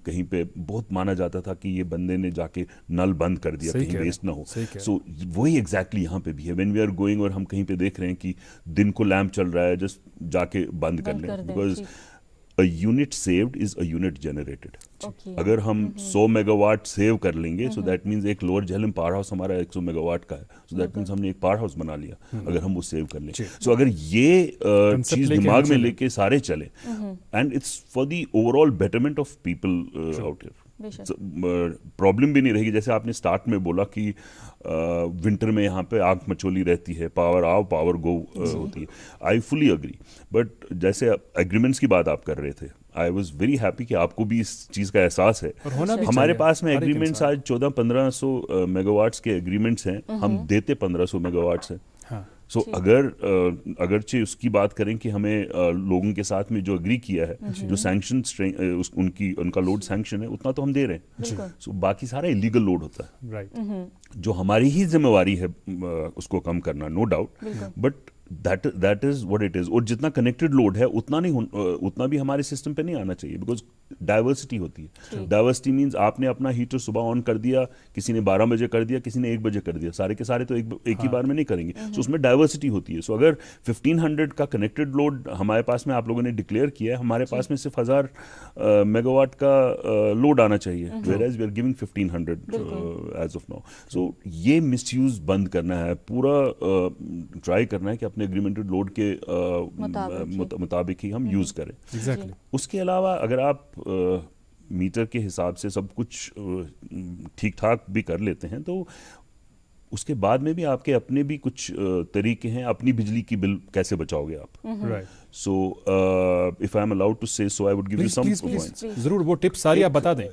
कहीं पे बहुत माना जाता था कि ये बंदे ने जाके नल बंद कर दिया कहीं वेस्ट ना हो। सो वही एग्जैक्टली यहाँ पे भी है, व्हेन वी आर गोइंग और हम कहीं पे देख रहे हैं कि दिन को लैंप चल रहा है, जस्ट जाके बंद कर लें, because a unit saved is a unit generated. अगर हम 100 मेगावाट सेव कर लेंगे, so that means एक लोअर झेलम पावर हाउस हमारा 100 मेगावाट का है, so that means हमने एक पावर हाउस बना लिया अगर हम वो सेव कर लें। so अगर ये चीज दिमाग में लेके सारे चले, and it's for the overall betterment of people out here, problem भी नहीं रहेगी। जैसे आपने स्टार्ट में बोला कि विंटर में यहाँ पे आग मचोली रहती है, पावर आओ पावर गो होती है, आई फुली अग्री, बट जैसे एग्रीमेंट्स की बात आप कर रहे थे, आई वॉज वेरी हैप्पी कि आपको भी इस चीज़ का एहसास है। हमारे पास में एग्रीमेंट्स आज 1400-1500 मेगावाट्स के एग्रीमेंट्स हैं, हम देते 1500 मेगावाट्स हैं। सो अगरचे उसकी बात करें कि हमें लोगों के साथ में जो एग्री किया है, जो सैंक्शन उनका लोड सैंक्शन है, उतना तो हम दे रहे हैं। सो बाकी सारा इलीगल लोड होता है, जो हमारी ही जिम्मेवारी है उसको कम करना, no doubt, but that is what it is. और जितना कनेक्टेड लोड है उतना भी हमारे सिस्टम पे नहीं आना चाहिए, बिकॉज डाइवर्सिटी होती है। डाइवर्सिटी मीन्स आपने अपना हीटर सुबह ऑन कर दिया, किसी ने 12 बजे कर दिया, किसी ने 1 बजे कर दिया, सारे के सारे तो एक ही बार में नहीं करेंगे। सो उसमें डाइवर्सिटी होती है। सो अगर 1500 का कनेक्टेड लोड हमारे पास में आप लोगों ने डिक्लेयर किया है, हमारे पास में सिर्फ 1000 मेगावाट का लोड आना चाहिए, whereas we are giving 1500 as of now. So ये मिसयूज बंद करना है, पूरा ट्राई करना है कि अपने एग्रीमेंटेड लोड के मुताबिक ही हम यूज करें। एग्जैक्टली। उसके अलावा अगर आप मीटर के हिसाब से सब कुछ ठीक ठाक भी कर लेते हैं तो उसके बाद में भी आपके अपने भी कुछ तरीके हैं, अपनी बिजली की बिल कैसे बचाओगे आप। Right. So if I am allowed to say, so I would give you some points. जरूर, वो टिप्स सारी आप बता दें।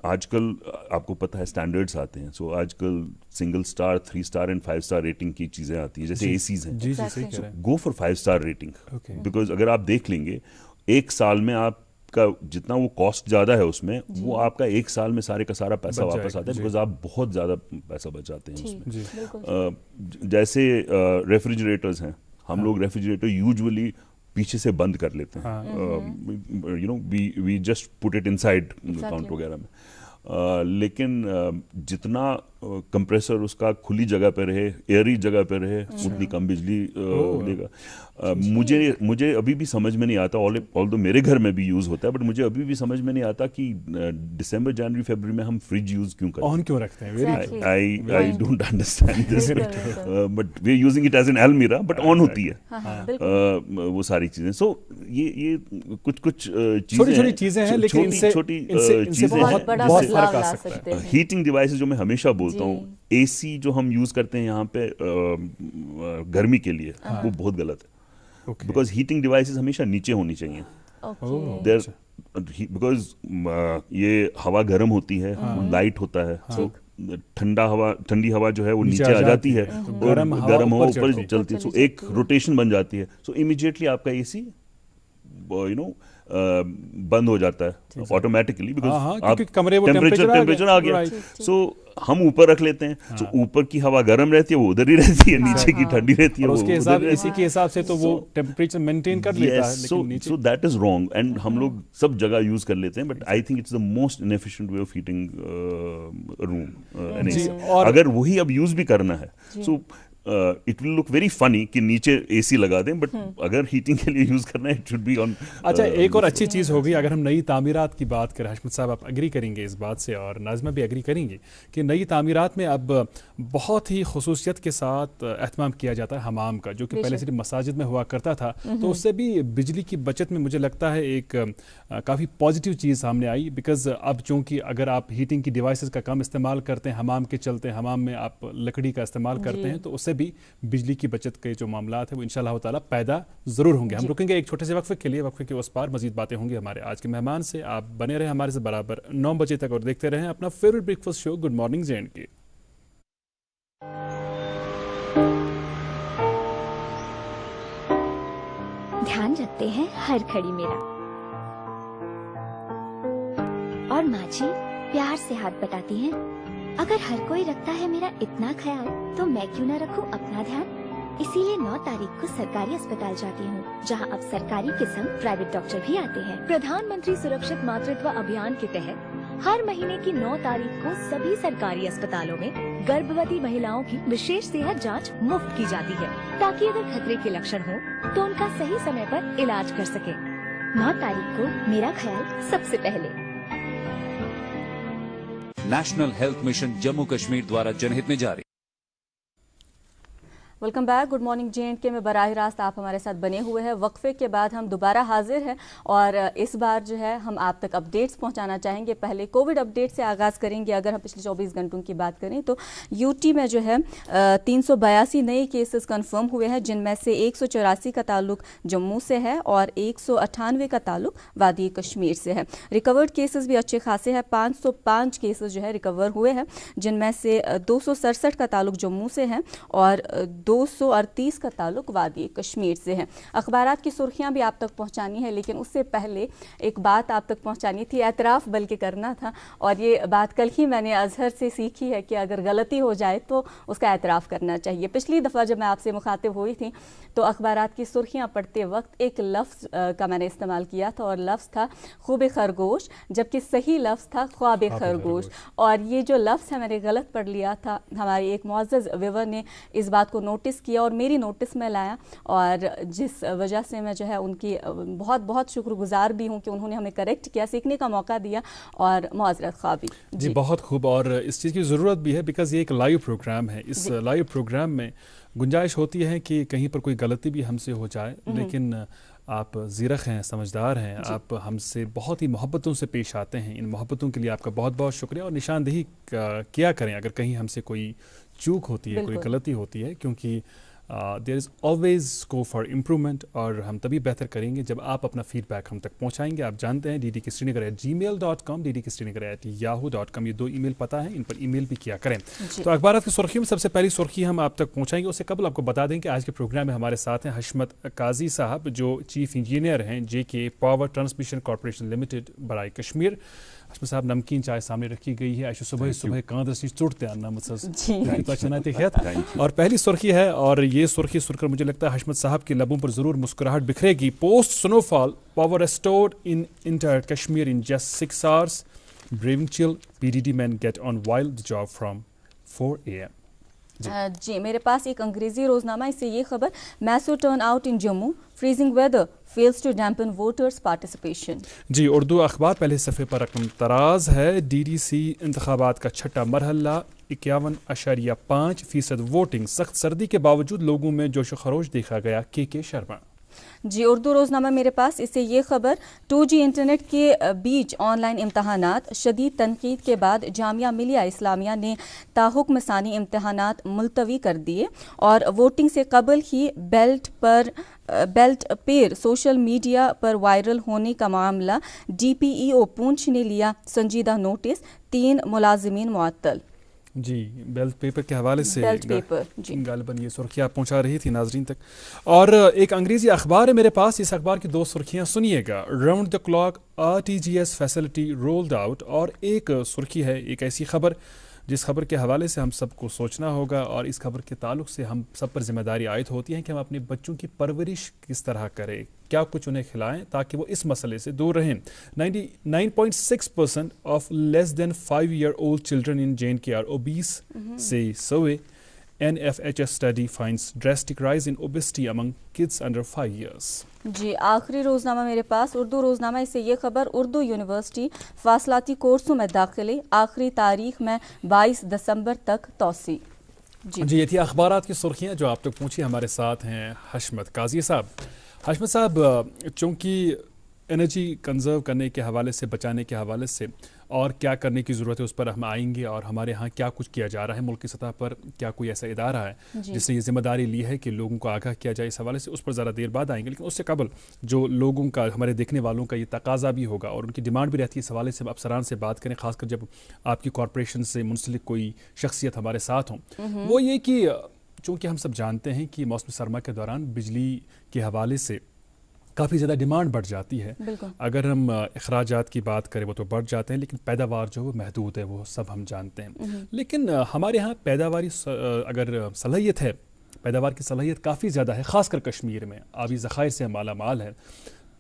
आजकल आपको पता है स्टैंडर्ड्स आते हैं। सो आजकल single star, 3 star and 5 star rating की चीजें आती हैं, जैसे एसीज हैं। जी, सही कह रहे हैं। Go for 5 star rating, Okay. Because अगर आप देख लेंगे एक साल में आपका जितना वो कॉस्ट ज्यादा है उसमें, वो आपका एक साल में सारे का सारा पैसा बच वापस जाएगा, आता है, जी। बिकॉज आप बहुत ज्यादा पैसा बचाते हैं उसमें। जी। जैसे रेफ्रिजरेटर्स हैं, हम लोग रेफ्रिजरेटर यूजुअली पीछे से बंद कर लेते हैं, you know, we just put it inside counter वगैरह में। लेकिन जितना कंप्रेसर उसका खुली जगह पे रहे, एयरी जगह पे रहे, उतनी कम बिजली लेगा। मुझे अभी भी समझ में नहीं आता, ऑल्दो मेरे घर में भी यूज होता है, बट मुझे अभी भी समझ में नहीं आता कि दिसंबर, जनवरी, फरवरी में हम फ्रिज यूज क्यों करते हैं। ऑन क्यों रखते हैं? Very I don't understand this, but we are using it as an almirah, but on होती है वो सारी चीजें। सो ये कुछ छोटी-छोटी चीजें हैं, लेकिन इनसे बहुत फर्क आ सकता है। हीटिंग डिवाइसेस जो मैं हमेशा बोलता हूँ, एसी जो हम यूज करते हैं यहाँ पे गर्मी के लिए, वो बहुत गलत है। बिकॉज हीटिंग डिवाइसेस हमेशा नीचे होनी चाहिए। बिकॉज ये हवा गर्म होती है, लाइट होता है, सो ठंडी हवा जो है वो नीचे आ जाती है और गर्म हवा ऊपर चलती है, सो एक रोटेशन बन जाती है। सो इमीडिएटली आपका एसी यू नो बंद हो जाता है ऑटोमेटिकली, बिकॉज टेम्परेचर आ गया। सो हम ऊपर रख लेते हैं, सो ऊपर की हवा गर्म रहती है, वो उधर ही रहती है, नीचे की ठंडी रहती है, उसके हिसाब इसी के हिसाब से तो वो टेम्परेचर मेंटेन कर लेता है, लेकिन नीचे so that is wrong. And हम लोग सब जगह यूज कर लेते हैं, but I think it's the most inefficient way of heating room. अगर वही अब यूज भी करना है, so it will look very funny कि नीचे एसी लगा दें, बट अगर हीटिंग के लिए यूज करना है, इट शुड बी ऑन। अच्छा, एक और अच्छी चीज़ होगी, अगर हम नई तामीरात की बात करें, हाशमत साहब आप एग्री करेंगे इस बात से, और नाज़मा भी एग्री करेंगी कि नई तामीरात में अब बहुत ही खुसूसियत के साथ एहतमाम किया जाता है हमाम का, जो कि पहले सिर्फ मसाजिद में हुआ करता था। तो उससे भी बिजली की बचत में मुझे लगता है एक काफ़ी पॉजिटिव चीज़ सामने आई, बिकॉज अब चूँकि अगर आप हीटिंग की डिवाइसेस का कम इस्तेमाल करते हैं, हमाम के चलते हमाम में आप लकड़ी का इस्तेमाल करते हैं, तो उससे भी बिजली की बचत के जो मामलात है वो इंशाअल्लाह ताला पैदा जरूर होंगे। हम रुकेंगे एक छोटे से वक्फे के लिए, वक्फे के उस पार मजीद बातें होंगी हमारे आज के मेहमान से। आप बने रहे हमारे से बराबर 9 बजे तक और देखते रहें अपना favourite breakfast show good morning J&K। ध्यान रखते हैं हर घड़ी मेरा, और माँ जी प्यार से हाथ बटाती हैं, अगर हर कोई रखता है मेरा इतना ख्याल, तो मैं क्यों न रखूं अपना ध्यान। इसीलिए 9 तारीख को सरकारी अस्पताल जाती हूँ, जहाँ अब सरकारी के संग प्राइवेट डॉक्टर भी आते हैं। प्रधानमंत्री सुरक्षित मातृत्व अभियान के तहत हर महीने की 9 तारीख को सभी सरकारी अस्पतालों में गर्भवती महिलाओं की विशेष सेहत जांच मुफ्त की जाती है, ताकि अगर खतरे के लक्षण हो तो उनका सही समय पर इलाज कर सके। 9 तारीख को मेरा ख्याल सबसे पहले। National health mission Jammu Kashmir द्वारा जनहित में जारी। Welcome back, good morning J&K में बराह रास्त आप हमारे साथ बने हुए हैं। वक्फे के बाद हम दोबारा हाजिर हैं और इस बार जो है हम आप तक अपडेट्स पहुंचाना चाहेंगे। पहले कोविड अपडेट से आगाज़ करेंगे। अगर हम पिछले 24 घंटों की बात करें तो यूटी में जो है 382 नए केसेस कंफर्म हुए हैं, जिनमें से 184 का ताल्लुक जम्मू से है और 198 का ताल्लुक वादी कश्मीर से है। रिकवर्ड केसेस भी अच्छे खासे हैं, 505 केसेस जो है रिकवर हुए हैं, जिनमें से 267 का ताल्लुक जम्मू से है और 238 का ताल्लुक वादी कश्मीर से है। अखबारात की सुर्खियाँ भी आप तक पहुँचानी है, लेकिन उससे पहले एक बात आप तक पहुँचानी थी, एतराफ़ बल्कि करना था। और ये बात कल ही मैंने अजहर से सीखी है कि अगर गलती हो जाए तो उसका एतराफ़ करना चाहिए। पिछली दफ़ा जब मैं आपसे मुखातिब हुई थी तो अखबारात की सुर्खियाँ पढ़ते वक्त एक लफ्ज़ का मैंने इस्तेमाल किया था और लफ्ज़ था खूब खरगोश, जबकि सही लफ्ज़ था ख्वाब खरगोश। और ये जो लफ्ज़ है मैंने गलत पढ़ लिया था। हमारी एक मुअज़्ज़ज़ व्यूअर ने इस बात को नोटिस किया और मेरी नोटिस में लाया, और जिस वजह से मैं जो है उनकी बहुत बहुत शुक्रगुजार भी हूँ कि उन्होंने हमें करेक्ट किया, सीखने का मौका दिया, और मुआज़रत ख्वाह भी। जी बहुत खूब, और इस चीज़ की ज़रूरत भी है बिकॉज़ ये एक लाइव प्रोग्राम है। इस लाइव प्रोग्राम में गुंजाइश होती है कि कहीं पर कोई गलती भी हमसे हो जाए, लेकिन आप ज़ीरख हैं, समझदार हैं, आप हमसे बहुत ही मोहब्बतों से पेश आते हैं। इन मोहब्बतों के लिए आपका बहुत बहुत शुक्रिया, और निशानदेही किया करें अगर कहीं हमसे कोई चूक होती है, कोई गलती होती है, क्योंकि there is always scope for improvement, और हम तभी बेहतर करेंगे जब आप अपना फीडबैक हम तक पहुंचाएंगे। आप जानते हैं ddkstrinagar@gmail.com, ddkstrinagar@yahoo.com, ये 2 ईमेल पता है, इन पर ईमेल भी किया करें। तो अखबारात की सुर्खियों में सबसे पहली सुर्खी हम आप तक पहुंचाएंगे। उससे कबल आपको बता दें कि आज के प्रोग्राम में हमारे साथ हैं हशमत काजी साहब, जो चीफ इंजीनियर हैं JK power transmission corporation limited बराई कश्मीर। हशमत साहब, नमकीन चाय सामने रखी गई है, सुबह सुबह कांदरसी चुटते और पहली सुर्खी है, और ये सुर्खी सुनकर मुझे लगता है हशमत साहब के लबों पर जरूर मुस्कुराहट बिखरेगी। Post snowfall, power restored in entire Kashmir in just 6 hours, braving chill, PDD men get on wild job from 4 AM। जी मेरे पास एक अंग्रेजी रोजनामा, इससे ये खबर, massive turn out in Jammu, freezing weather fails to dampen voters participation. जी उर्दू अखबार पहले सफ़े पर रकम तराज है। DDC इंतखाबात का छठा मरहला, 51.5% वोटिंग, सख्त सर्दी के बावजूद लोगों में जोश खरोश देखा गया। KK शर्मा। जी उर्दू रोजनामा मेरे पास, इससे ये खबर, 2G इंटरनेट के बीच ऑनलाइन इम्तहानात, शदीद तनकीद के बाद जामिया मिलिया इस्लामिया ने ताहुक्म सानी इम्तहानात मुलतवी कर दिए, और वोटिंग से कबल ही बेल्ट पेर सोशल मीडिया पर वायरल होने का मामला, DPEO पूंछ ने लिया संजीदा नोटिस, 3 मुलाजिमीन मुअत्तल। जी बेल्ट पेपर के हवाले से गालिबन ये सुर्खियाँ पहुँचा रही थी नाजरीन तक। और एक अंग्रेज़ी अखबार है मेरे पास, इस अखबार की 2 सुर्खियाँ सुनिएगा। Round the clock RTGS facility rolled out, और एक सुर्खी है एक ऐसी खबर जिस खबर के हवाले से हम सबको सोचना होगा, और इस खबर के ताल्लुक से हम सब पर जिम्मेदारी आयद होती है कि हम अपने बच्चों की परवरिश किस तरह करें, क्या कुछ उन्हें खिलाएं ताकि वो इस मसले से दूर रहें। 99.6% of less than 5-year-old children in JNK are obese, says survey. NFHS study finds drastic rise in obesity among kids under 5 years। जी आखिरी रोजनामा मेरे पास, उर्दू रोजनामा, इससे ये खबर, उर्दू यूनिवर्सिटी फासलाती कोर्सों में दाखिले, आखिरी तारीख में 22 दिसंबर तक तौसी। जी ये थी अखबारात की सुर्खियाँ जो आप तक पहुँची। हमारे साथ हैं हशमत काजी साहब। हशमत साहब, चूँकि एनर्जी कंजर्व करने के हवाले से, बचाने के हवाले से और क्या करने की ज़रूरत है उस पर हम आएंगे, और हमारे यहाँ क्या कुछ किया जा रहा है मुल्क की सतह पर, क्या कोई ऐसा इदारा है जिसने ये जिम्मेदारी ली है कि लोगों को आगाह किया जाए इस हवाले से, उस पर ज़रा देर बाद आएंगे। लेकिन उससे कबल जो लोगों का, हमारे देखने वालों का ये तकाजा भी होगा और उनकी डिमांड भी रहती है इस हवाले से, अफसरान से बात करें, खासकर जब आपकी कॉरपोरेशन से मुंसलिक कोई शख्सियत हमारे साथ हों, वो ये कि चूँकि हम सब जानते हैं कि मौसम सरमा के दौरान बिजली के हवाले से काफ़ी ज़्यादा डिमांड बढ़ जाती है। अगर हम अखराजात की बात करें वो तो बढ़ जाते हैं, लेकिन पैदावार जो है महदूद है, वो सब हम जानते हैं। लेकिन हमारे यहाँ पैदावारी अगर सलाहियत है, पैदावार की सलाहियत काफ़ी ज़्यादा है, ख़ासकर कश्मीर में आबी ज़खायर से माला माल है,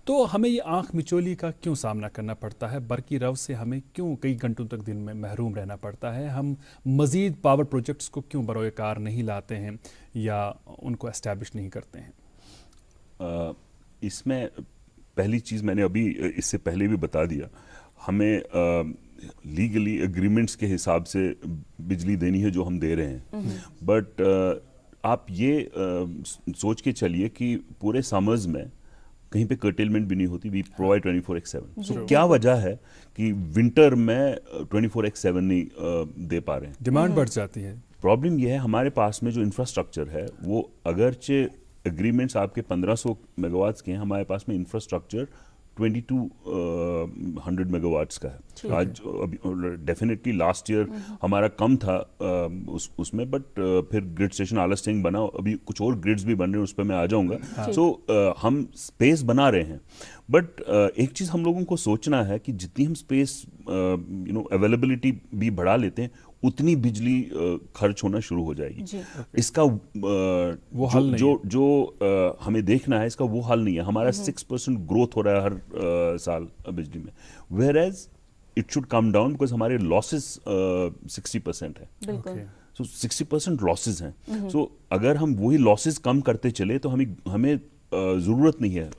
तो हमें ये आँख मिचोली का क्यों सामना करना पड़ता है? बरकी रव से हमें क्यों कई घंटों तक दिन में महरूम रहना पड़ता है? हम मज़ीद पावर प्रोजेक्ट्स को क्यों बरोए कार नहीं लाते हैं या उनको एस्टैब्लिश नहीं करते हैं? इसमें पहली चीज़ मैंने अभी इससे पहले भी बता दिया, हमें लीगली एग्रीमेंट्स के हिसाब से बिजली देनी है जो हम दे रहे हैं। बट आप ये सोच के चलिए कि पूरे समर्स में कहीं पे कर्टेलमेंट भी नहीं होती, वी प्रोवाइड 24/7। तो क्या वजह है कि विंटर में 24/7 नहीं दे पा रहे हैं? डिमांड बढ़ जाती है। प्रॉब्लम ये है हमारे पास में जो इंफ्रास्ट्रक्चर है वो, अगरचे एग्रीमेंट्स आपके 1500 मेगावाट्स के हैं, हमारे पास में इंफ्रास्ट्रक्चर 2200 मेगावाट्स का है आज। अभी डेफिनेटली लास्ट ईयर हमारा कम था उसमें, बट फिर ग्रिड स्टेशन आला स्टिंग बना, अभी कुछ और ग्रिड्स भी बन रहे हैं, उस पर मैं आ जाऊंगा। सो हम स्पेस बना रहे हैं, बट एक चीज़ हम लोगों को सोचना है कि जितनी हम स्पेस अवेलेबिलिटी भी बढ़ा लेते हैं, उतनी बिजली खर्च होना शुरू हो जाएगी। इसका वो हल नहीं जो हमें देखना है, इसका वो हल नहीं है। हमारा 6% ग्रोथ हो रहा है हर साल बिजली में, where as it should come down because हमारे लॉसेस 60% है। सो 60% लॉसेस हैं। सो अगर हम वही लॉसेस कम करते चले तो हमें जरूरत नहीं है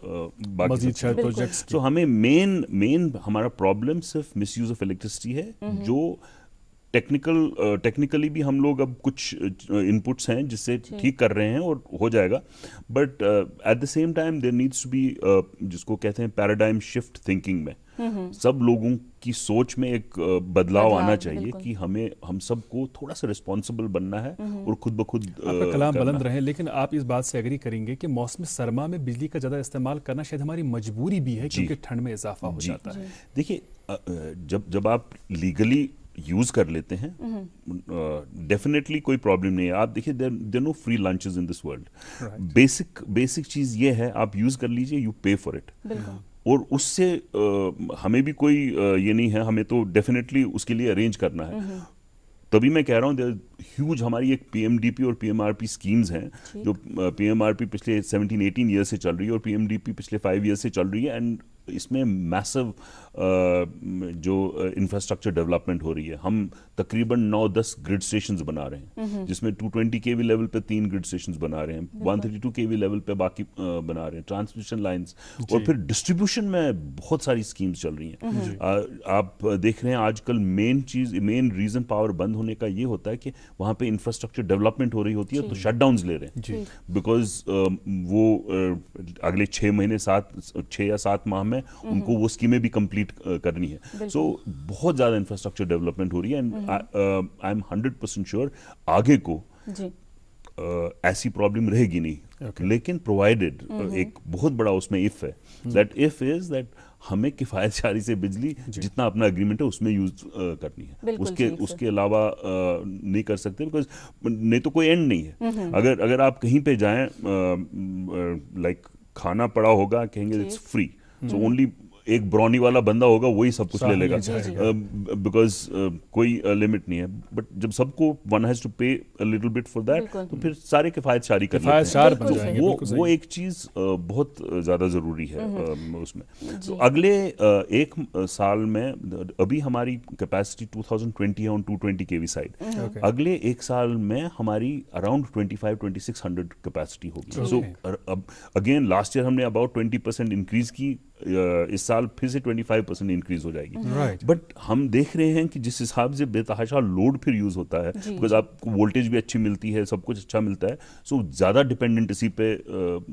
बाकी प्रोजेक्ट्स। तो हमें मेन हमारा प्रॉब्लम सिर्फ मिसयूज ऑफ इलेक्ट्रिसिटी है, जो टेक्निकली भी हम लोग अब कुछ इनपुट्स हैं जिससे ठीक कर रहे हैं और हो जाएगा, but at the same time there needs to be जिसको कहते हैं पैराडाइम शिफ्ट थिंकिंग में। सब लोगों की सोच में एक बदलाव आना चाहिए कि हम सबको थोड़ा सा रिस्पॉन्सिबल बनना है और खुद ब खुद आपका कलाम बुलंद रहे। लेकिन आप इस बात से एग्री करेंगे कि मौसम सरमा में बिजली का ज़्यादा इस्तेमाल करना शायद हमारी मजबूरी भी है, क्योंकि ठंड में इजाफा हो जाता है। देखिए, जब आप लीगली यूज कर लेते हैं, डेफिनेटली कोई प्रॉब्लम नहीं है। आप देखिए, there no free lunches in this world. Basic चीज ये है, आप यूज कर लीजिए, यू पे फॉर इट। और उससे हमें भी कोई ये नहीं है, हमें तो डेफिनेटली उसके लिए अरेंज करना है। तभी मैं कह रहा हूँ ह्यूज हमारी एक पीएमडीपी और पीएमआरपी स्कीम्स हैं, जो पीएमआरपी पिछले 17-18 ईयर से चल रही है और पीएमडीपी पिछले 5 ईयर से चल रही है, एंड इसमें मैसिव जो इंफ्रास्ट्रक्चर डेवलपमेंट हो रही है। हम तकरीबन 9-10 ग्रिड स्टेशंस बना रहे हैं, जिसमें 220 केवी लेवल पे 3 ग्रिड स्टेशंस बना रहे हैं, 132 केवी लेवल पे बाकी बना रहे हैं, ट्रांसमिशन लाइंस, और फिर डिस्ट्रीब्यूशन में बहुत सारी स्कीम्स चल रही हैं। आप देख रहे हैं आजकल मेन रीजन पावर बंद होने का ये होता है कि वहाँ पे इंफ्रास्ट्रक्चर डेवलपमेंट हो रही होती है, तो शटडाउन्स ले रहे हैं, बिकॉज वो अगले 6 या 7 माह में उनको वो स्कीमें भी कंप्लीट करनी है। सो बहुत ज्यादा इंफ्रास्ट्रक्चर डेवलपमेंट हो रही है, एंड आई एम 100% श्योर आगे को ऐसी प्रॉब्लम रहेगी नहीं। लेकिन प्रोवाइडेड एक बहुत बड़ा उसमें इफ है, दैट इफ इज दैट हमें किफायतशारी से बिजली जितना अपना एग्रीमेंट है उसमें यूज करनी है, उसके अलावा नहीं कर सकते, बिकॉज नहीं तो कोई एंड नहीं है। अगर आप कहीं पे जाएं, लाइक खाना पड़ा होगा, कहेंगे इट्स फ्री, सो ओनली एक ब्राउनी वाला बंदा होगा वही सब कुछ ले लेगा, बिकॉज कोई लिमिट नहीं है। बट जब सबको वन हैज टू पे a little bit for that, तो फिर सारे किफायतशारी कर लेते हैं। तो वो एक चीज बहुत ज्यादा जरूरी है उसमें। तो अगले एक साल में, अभी हमारी कैपेसिटी 2020 है ऑन 220 केवी साइड, अगले एक साल में हमारी अराउंड 2500-2600 कैपेसिटी होगी। सो अगेन लास्ट ईयर हमने अबाउट 20% इंक्रीज की, इस साल फिर से 25% इंक्रीज हो जाएगी। बट हम देख रहे हैं कि जिस हिसाब से बेतहाशा लोड फिर यूज होता है, बिकॉज आपको वोल्टेज भी अच्छी मिलती है, सब कुछ अच्छा मिलता है, सो ज्यादा डिपेंडेंट इसी पे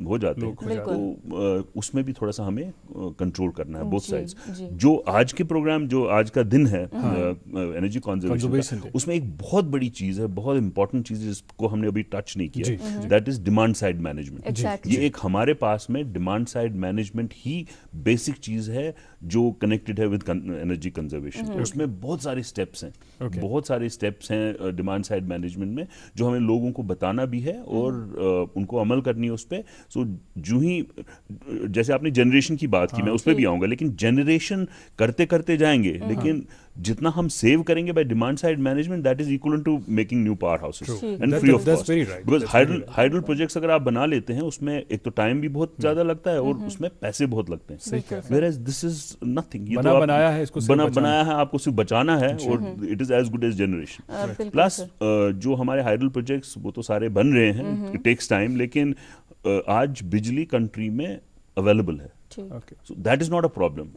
हो जाते हैं। तो उसमें भी थोड़ा सा हमें कंट्रोल करना है बोथ साइड्स। जो आज के प्रोग्राम, जो आज का दिन है एनर्जी कंजर्वेशन, उसमें एक बहुत बड़ी चीज है, बहुत इंपॉर्टेंट चीज है, जिसको हमने अभी टच नहीं किया, that is demand side management. ये एक हमारे पास में डिमांड साइड मैनेजमेंट ही बेसिक चीज है जो कनेक्टेड है विद एनर्जी कंजर्वेशन। उसमें बहुत सारे स्टेप्स हैं, बहुत सारे स्टेप्स हैं डिमांड साइड मैनेजमेंट में, जो हमें लोगों को बताना भी है और उनको अमल करनी है उस पर। सो जो ही, जैसे आपने जनरेशन की बात की, मैं उस पर भी आऊंगा, लेकिन जनरेशन करते करते जाएंगे, लेकिन जितना हम सेव करेंगे by demand side management, that is equal to making new power houses and free of cost. Because hydel projects अगर आप बना लेते हैं, उसमें एक तो टाइम भी बहुत ज्यादा लगता है और उसमें पैसे बहुत लगते हैं, whereas this is nothing। ये तो बनाया है, इसको बनाया है, आपको सिर्फ बचाना है, और it is as good as generation. Plus जो हमारे हाइडल प्रोजेक्ट्स वो तो सारे बन रहे हैं, इट टेक्स टाइम, लेकिन आज बिजली कंट्री में अवेलेबल है, so that is not a problem.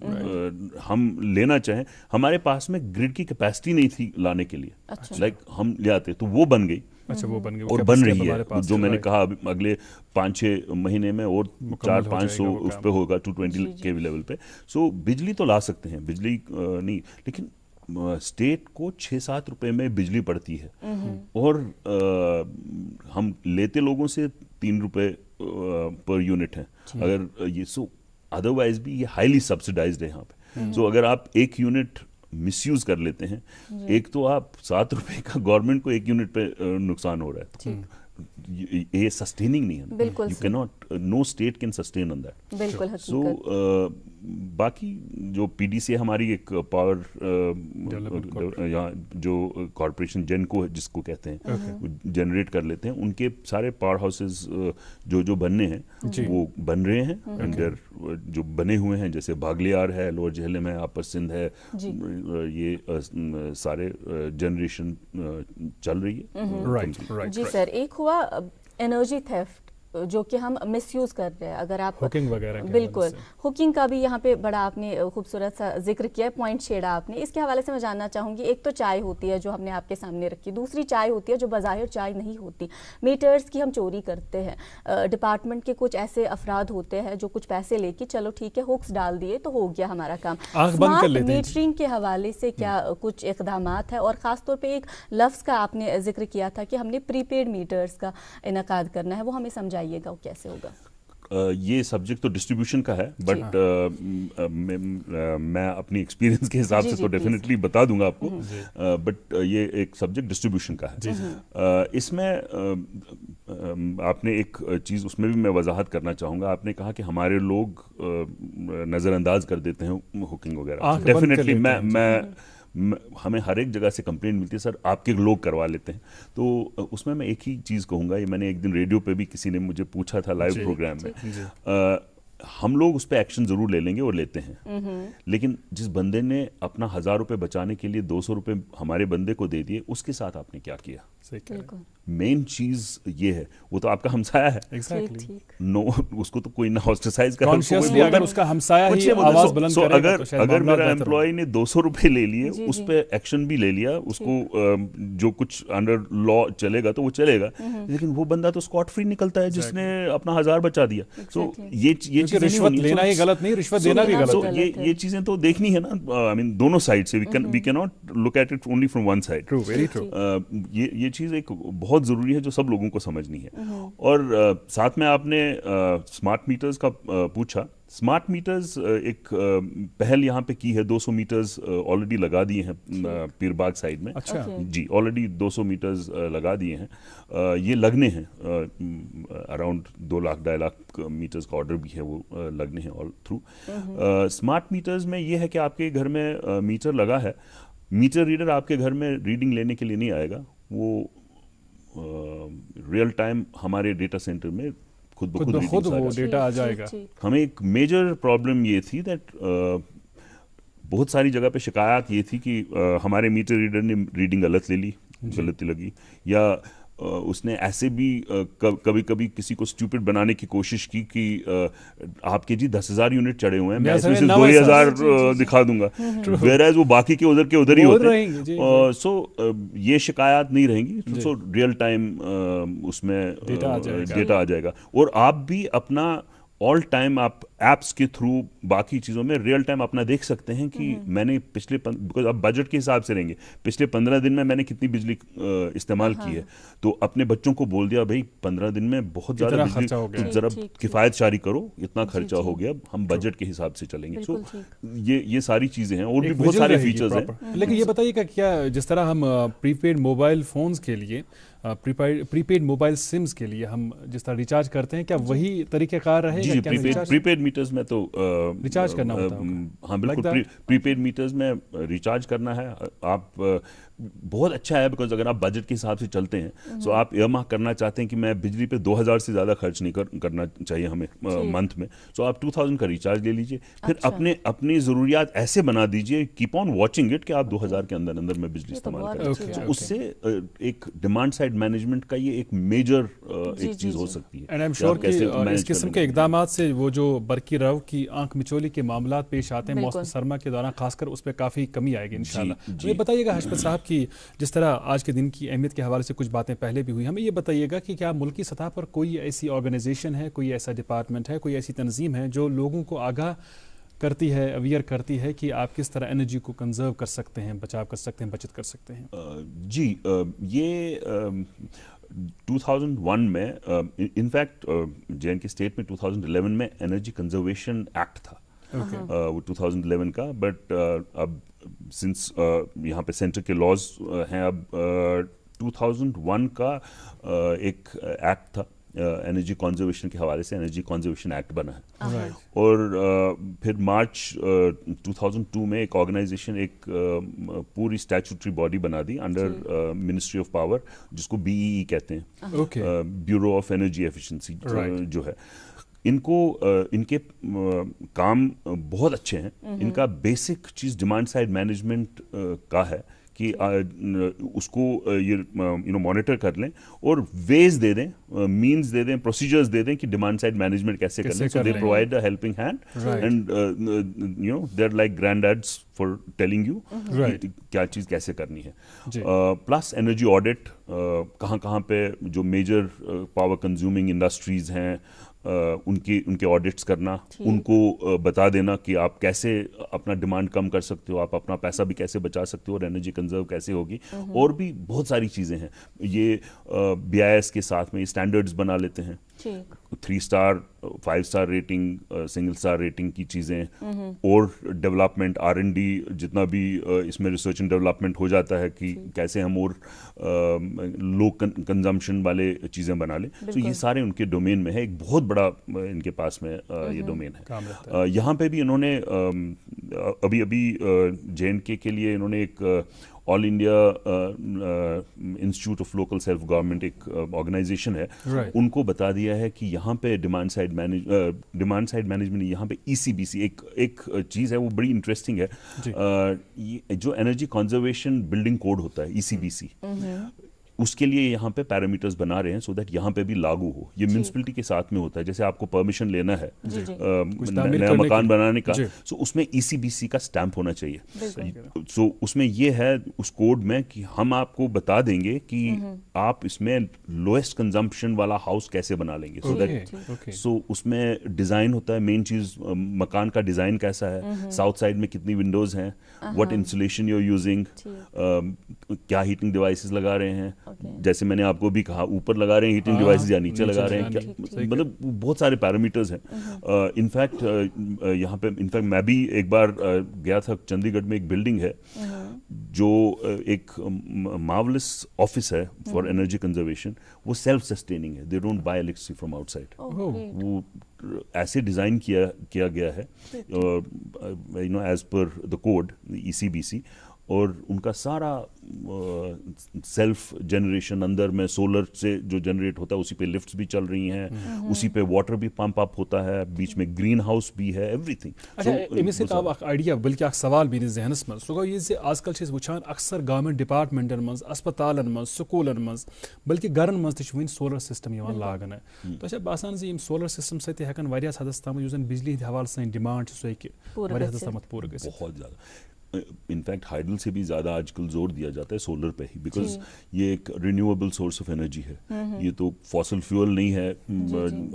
हम लेना चाहें, हमारे पास में ग्रिड की कैपेसिटी नहीं थी लाने के लिए, लाइक हम ले आते, तो वो बन गई। वो बन गई और बन रही है, जो मैंने कहा अगले 5-6 महीने में और 400-500 उस पे होगा 220 केवी लेवल पे। सो बिजली तो ला सकते हैं, बिजली नहीं, लेकिन स्टेट को 6-7 रुपए में बिजली पड़ती है, और हम लेते लोगों से 3 रुपए पर यूनिट है। अगर ये, सो अदरवाइज भी ये हाईली सब्सिडाइज्ड है यहाँ पे। सो अगर आप एक यूनिट मिसयूज कर लेते हैं, एक तो आप 7 रुपए का गवर्नमेंट को एक यूनिट पे नुकसान हो रहा है, ये सस्टेनिंग नहीं है। बिल्कुल you can not, no state can sustain on that. बिल्कुल सो हकीकत। बाकी जो पीडीसी हमारी एक पावर यहाँ जो कॉरपोरेशन जेनको जिसको कहते हैं, जनरेट कर लेते हैं, उनके सारे पावर हाउसेस जो बनने हैं वो बन रहे हैं अंडर जो बने हुए हैं, जैसे बागलियार है, लोअर झेलम है, अपर सिंध है, ये सारे जनरेशन चल रही है। राइट जी सर, एक हुआ एनर्जी थेफ्ट जो कि हम मिसयूज कर रहे हैं। अगर आप हुकिंग वगैरह बिल्कुल, हुकिंग का भी यहाँ पे बड़ा आपने खूबसूरत सा जिक्र किया, पॉइंट छेड़ा आपने। इसके हवाले से मैं जानना चाहूँगी, एक तो चाय होती है जो हमने आपके सामने रखी, दूसरी चाय होती है जो बाज़ाहिर चाय नहीं होती, मीटर्स की हम चोरी करते हैं। डिपार्टमेंट के कुछ ऐसे अफराद होते हैं जो कुछ पैसे लेके चलो ठीक है हुक्स डाल दिए तो हो गया हमारा काम। स्मार्ट मीटरिंग के हवाले से क्या कुछ इक़दामात है? और ख़ासतौर पर एक लफ्ज़ का आपने जिक्र किया था कि हमने प्रीपेड मीटर्स का इनकाद करना है, वो हमें समझाइएगा वो कैसे होगा? ये सब्जेक्ट तो डिस्ट्रीब्यूशन का है, बट मैं अपनी एक्सपीरियंस के हिसाब से तो डेफिनेटली बता दूंगा आपको, बट ये एक सब्जेक्ट डिस्ट्रीब्यूशन का है। इसमें आपने एक चीज़ उसमें भी मैं वजाहत करना चाहूँगा। आपने कहा कि हमारे लोग नज़रअंदाज कर देते हैं हुकिंग वगैरह। डेफिनेटली हमें हर एक जगह से कंप्लेंट मिलती है, सर आपके लोग करवा लेते हैं। तो उसमें मैं एक ही चीज़ कहूँगा, ये मैंने एक दिन रेडियो पे भी किसी ने मुझे पूछा था लाइव प्रोग्राम में, हम लोग उस पर एक्शन ज़रूर ले लेंगे और लेते हैं, लेकिन जिस बंदे ने अपना 1000 रुपये बचाने के लिए 200 रुपये हमारे बंदे को दे दिए, उसके साथ आपने क्या किया? मेन चीज ये है, वो तो आपका हमसाया है। Exactly. नो, उसको तो कोई ना ऑस्ट्रासाइज कर, कॉन्शियसली अगर उसका हमसाया ही आवाज बुलंद करेगा तो शायद अगर मामला मेरा बेहतर एम्प्लॉय ने 200 रुपए ले लिए, उस पे एक्शन भी ले लिया, उसको जो कुछ अंडर लॉ चलेगा तो वो चलेगा, लेकिन वो बंदा तो स्कॉट फ्री निकलता है जिसने अपना 1000 बचा दिया। सो ये चीजें रिश्वत लेना ही गलत नहीं, रिश्वत देना भी गलत है। ये चीजें तो देखनी है ना, आई मीन दोनों साइड से, we can not look at it only from one side. True, very true. ये चीज एक बहुत जरूरी है जो सब लोगों को समझनी है। और साथ में आपने स्मार्ट मीटर्स का पूछा। स्मार्ट मीटर्स एक पहल यहाँ पे की है, 200 मीटर्स ऑलरेडी लगा दिए हैं पीरबाग साइड में। अच्छा जी, ऑलरेडी 200 मीटर्स लगा दिए हैं, ये लगने हैं, अराउंड 2 लाख 2.5 लाख मीटर्स का ऑर्डर भी है, वो लगने हैं ऑल थ्रू। स्मार्ट मीटर्स में ये है कि आपके घर में मीटर लगा है, मीटर रीडर आपके घर में रीडिंग लेने के लिए नहीं आएगा, वो रियल टाइम हमारे डेटा सेंटर में खुद ब खुद वो डेटा आ जाएगा। हमें एक मेजर प्रॉब्लम ये थी दैट बहुत सारी जगह पे शिकायत ये थी कि हमारे मीटर रीडर ने रीडिंग गलत ले ली, गलती लगी, या उसने ऐसे भी कभी कभी किसी को स्टूपिड बनाने की कोशिश की कि आपके जी 10,000 यूनिट चढ़े हुए हैं, मैं इसमें से 2,000 दिखा दूंगा, वेयरएज वो बाकी के उधर ही होते हैं। सो ये शिकायत नहीं रहेंगी, सो रियल टाइम उसमें डेटा आ जाएगा। और आप भी अपना ऑल टाइम आप एप्स के थ्रू बाकी चीज़ों में रियल टाइम अपना देख सकते हैं कि मैंने पिछले, बिकॉज आप बजट के हिसाब से रहेंगे, पिछले 15 दिन में मैंने कितनी बिजली इस्तेमाल की है, तो अपने बच्चों को बोल दिया भाई 15 दिन में बहुत ज़्यादा बिजली, जरा किफ़ायत शारी करो, इतना खर्चा हो गया, हम बजट के हिसाब से चलेंगे। सो ये सारी चीज़ें हैं, और भी बहुत सारे फीचर्स हैं। लेकिन ये बताइएगा क्या जिस तरह हम प्रीपेड मोबाइल फ़ोन्स के लिए, प्रीपेड मोबाइल सिम्स के लिए हम जिस तरह रिचार्ज करते हैं, क्या वही तरीक़ेकार रहेगा? प्रीपेड मीटर्स में तो रिचार्ज करना होता है। हाँ बिल्कुल, प्रीपेड मीटर्स में रिचार्ज करना है। आप बहुत अच्छा है, बिकॉज अगर आप बजट के हिसाब से चलते हैं, सो आप एयरमार्क करना चाहते हैं कि मैं बिजली पे 2000 से ज़्यादा खर्च नहीं करना चाहिए हमें मंथ में, सो आप 2000 का रिचार्ज ले लीजिए, फिर अपनी ज़रूरियात ऐसे बना दीजिए, कीप ऑन वॉचिंग इट कि आप 2000 के अंदर अंदर में बिजली इस्तेमाल करें। उससे एक डिमांड साइड मैनेजमेंट का ये एक मेजर एक चीज़ हो सकती है। एंड आई एम श्योर कि इस किस्म के इकदाम से वो जो बरकी रव की आंख मिचोली के मामला पेश आते हैं मौसम सरमा के दौरान, खासकर उस पर काफ़ी कमी आएगी इंशाल्लाह। तो ये बताइएगा हाशमत साहब कि जिस तरह आज के दिन की अहमियत के हवाले से कुछ बातें पहले भी हुई, हमें ये बताइएगा कि क्या मुल्की सतह पर कोई ऐसी ऑर्गेनाइजेशन है, कोई ऐसा डिपार्टमेंट है, कोई ऐसी तंजीम है जो लोगों को आगाह करती है, अवेयर करती है कि आप किस तरह एनर्जी को कंजर्व कर सकते हैं, बचाव कर सकते हैं, बचत कर सकते हैं? जी, ये 2001 में इनफैक्ट J&K स्टेट में 2011 में एनर्जी कंजर्वेशन एक्ट था, वो 2011 का, बट अब सिंस यहाँ पे सेंटर के लॉज हैं, अब 2001 का एक एक्ट था एनर्जी कंजर्वेशन के हवाले से, एनर्जी कंजर्वेशन एक्ट बना है। और फिर मार्च 2002 में एक ऑर्गेनाइजेशन एक पूरी स्टैट्यूटरी बॉडी बना the under ministry of power, जिसको BEE कहते हैं, ब्यूरो ऑफ एनर्जी एफिशिएंसी जो है। इनके काम बहुत अच्छे हैं। इनका बेसिक चीज़ डिमांड साइड मैनेजमेंट का है कि उसको ये मॉनिटर कर लें और वेज दे दें, मीन्स दे दें, प्रोसीजर्स दे दें कि डिमांड साइड मैनेजमेंट कैसे कर लें। So they provide a helping hand and they are like granddads for telling you क्या चीज़ कैसे करनी है। प्लस एनर्जी ऑडिट, कहाँ पे जो मेजर पावर कंज्यूमिंग इंडस्ट्रीज हैं उनके ऑडिट्स करना, उनको बता देना कि आप कैसे अपना डिमांड कम कर सकते हो, आप अपना पैसा भी कैसे बचा सकते हो और एनर्जी कंजर्व कैसे होगी। और भी बहुत सारी चीज़ें हैं। ये BIS के साथ में ये स्टैंडर्ड्स बना लेते हैं, 3 star 5 star rating, single star rating की चीज़ें, और डेवलपमेंट R&D जितना भी इसमें रिसर्च एंड डेवलपमेंट हो जाता है कि कैसे हम और लो कंजम्पशन वाले चीज़ें बना लें। तो ये सारे उनके डोमेन में है, एक बहुत बड़ा इनके पास में ये डोमेन है। यहाँ पे भी इन्होंने अभी J&K के लिए इन्होंने एक all India institute of local self government एक ऑर्गेनाइजेशन है, उनको बता दिया है कि यहाँ पे डिमांड साइड मैनेजमेंट यहाँ पे ECBC एक चीज़ है, वो बड़ी इंटरेस्टिंग है। जो एनर्जी कंजर्वेशन बिल्डिंग कोड होता है ECBC, उसके लिए यहाँ पे पैरामीटर्स बना रहे हैं सो दैट यहाँ पे भी लागू हो। ये म्यूनिसिपैलिटी के साथ में होता है, जैसे आपको परमिशन लेना है नया मकान बनाने का, सो उसमें ECBC का स्टैंप होना चाहिए। सो उसमें ये है उस कोड में कि हम आपको बता देंगे कि आप इसमें लोएस्ट कंजम्पशन वाला हाउस कैसे बना लेंगे। सो दैट उसमें डिज़ाइन होता है, मेन चीज़ मकान का डिज़ाइन कैसा है, साउथ साइड में कितनी विंडोज़ हैं, what insulation you are using, क्या हीटिंग डिवाइसेस लगा रहे हैं, जैसे मैंने आपको भी कहा ऊपर लगा रहे हैं हीटिंग डिवाइसेस या नीचे लगा रहे हैं, क्या मतलब बहुत सारे पैरामीटर्स हैं। इनफैक्ट यहाँ पे इनफैक्ट मैं भी एक बार गया था, चंडीगढ़ में एक बिल्डिंग है जो एक मार्वलस ऑफिस है फॉर एनर्जी कंजर्वेशन, वो सेल्फ सस्टेनिंग है, they don't buy electricity from outside. वो ऐसे डिज़ाइन किया गया है as per the code ECBC, और उनका सारा सेल्फ जनरेशन अंदर में सोलर से जो जनरेट होता है, उसी पे लिफ्ट्स भी चल रही हैं, उसी पे वाटर भी पंप अप होता है, बीच में ग्रीन हाउस भी है, एवरीथिंग। अच्छा आइडिया बल्कि सवाल भी जहनस मज सो ये आजकल वुचान अक्सर गवर्नमेंट डिपार्टमेंटन मज, अस्पतालन मज, स्कूलन मज, बल्कि घरन मज वन सोलर सिस्टम लागन। तो बासान सोलर सिस्टम सत्य हेकन वारियास हदस ताम बिजली हवाले सही डिमांड सो वारियास हदस ताम पूरा गई बहुत ज़्यादा। इनफैक्ट हाइडल से भी ज़्यादा आजकल जोर दिया जाता है सोलर पे ही, बिकॉज ये एक रिन्यूएबल सोर्स ऑफ एनर्जी है। ये तो फॉसिल फ्यूल नहीं है,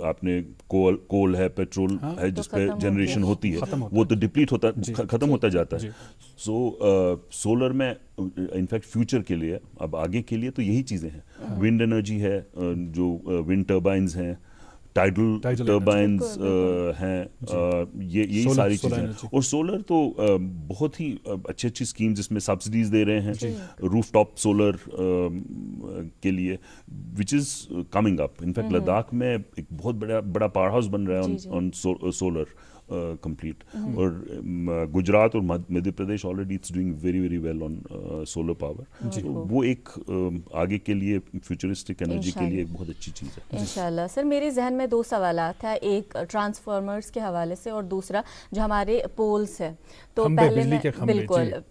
आपने कोल है, पेट्रोल है जिस पे जनरेशन होती है, वो तो डिप्लीट होता खत्म होता जाता है। सो सोलर में इनफैक्ट फ्यूचर के लिए, अब आगे के लिए तो यही चीज़ें हैं। विंड एनर्जी है, जो विंड टर्बाइंस हैं, टाइडल टर्बाइन्स हैं, ये यही सारी चीज़ें। और सोलर तो बहुत ही अच्छी स्कीम जिसमें सब्सिडीज दे रहे हैं रूफटॉप सोलर के लिए, which is coming up. In fact Ladakh में एक बहुत बड़ा पावर हाउस बन रहा है ऑन सोलर कंप्लीट, और गुजरात और Madhya Pradesh already it's doing very well on solar power. वो एक आगे के लिए फ्यूचरिस्टिक एनर्जी के लिए एक बहुत अच्छी चीज़ है इंशाल्लाह। सर मेरे जहन में 2 सवाल था, एक ट्रांसफार्मर्स के हवाले से और दूसरा जो हमारे पोल्स है। तो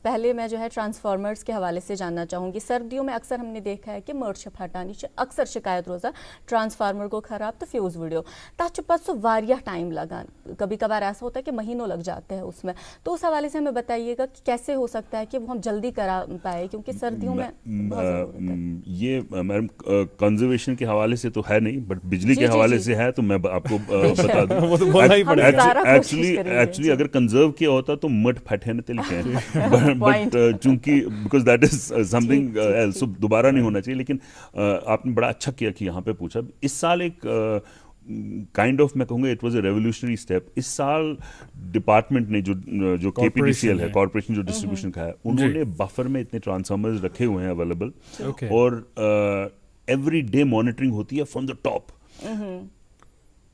पहले मैं जो है ट्रांसफार्मर्स के हवाले से जानना चाहूँगी। सर्दियों में अक्सर हमने देखा है कि मर्शप हटानी अक्सर शिकायत रोज़ा ट्रांसफार्मर को खराब तो फ्यूज़ वीडियो तथ पे सो वारिया टाइम लगान, कभी कभार ऐसा होता है कि महीनों लग जाते हैं उसमें। तो उस हवाले से हमें बताइएगा कि कैसे हो सकता है कि वो हम जल्दी करा पाए, क्योंकि सर्दियों में बहुत ज़रूरत है। ये मैडम कंजर्वेशन के हवाले से तो है नहीं, बट बिजली जी, के जी, हवाले जी। से है, तो मैं आपको बता दूं। वो तो बोलना ही हम पड़ेगा। सारा कोशिश करेंगे, एक्चुअली जी। अगर कंजर्व किया होता तो मट फटे न लिखे Point. बट चूंकि because that is something else, दोबारा नहीं होना चाहिए। लेकिन आपने बड़ा अच्छा किया कि यहाँ पे पूछा। इस साल एक काइंड ऑफ मैं कहूँगा it was a revolutionary step. इस साल डिपार्टमेंट ने जो केपीडीसीएल है, कॉर्पोरेशन जो डिस्ट्रीब्यूशन का है, उन्होंने बफर में इतने ट्रांसफार्मर्स रखे हुए हैं अवेलेबल, Okay. और एवरी डे मॉनिटरिंग होती है फ्रॉम द टॉप।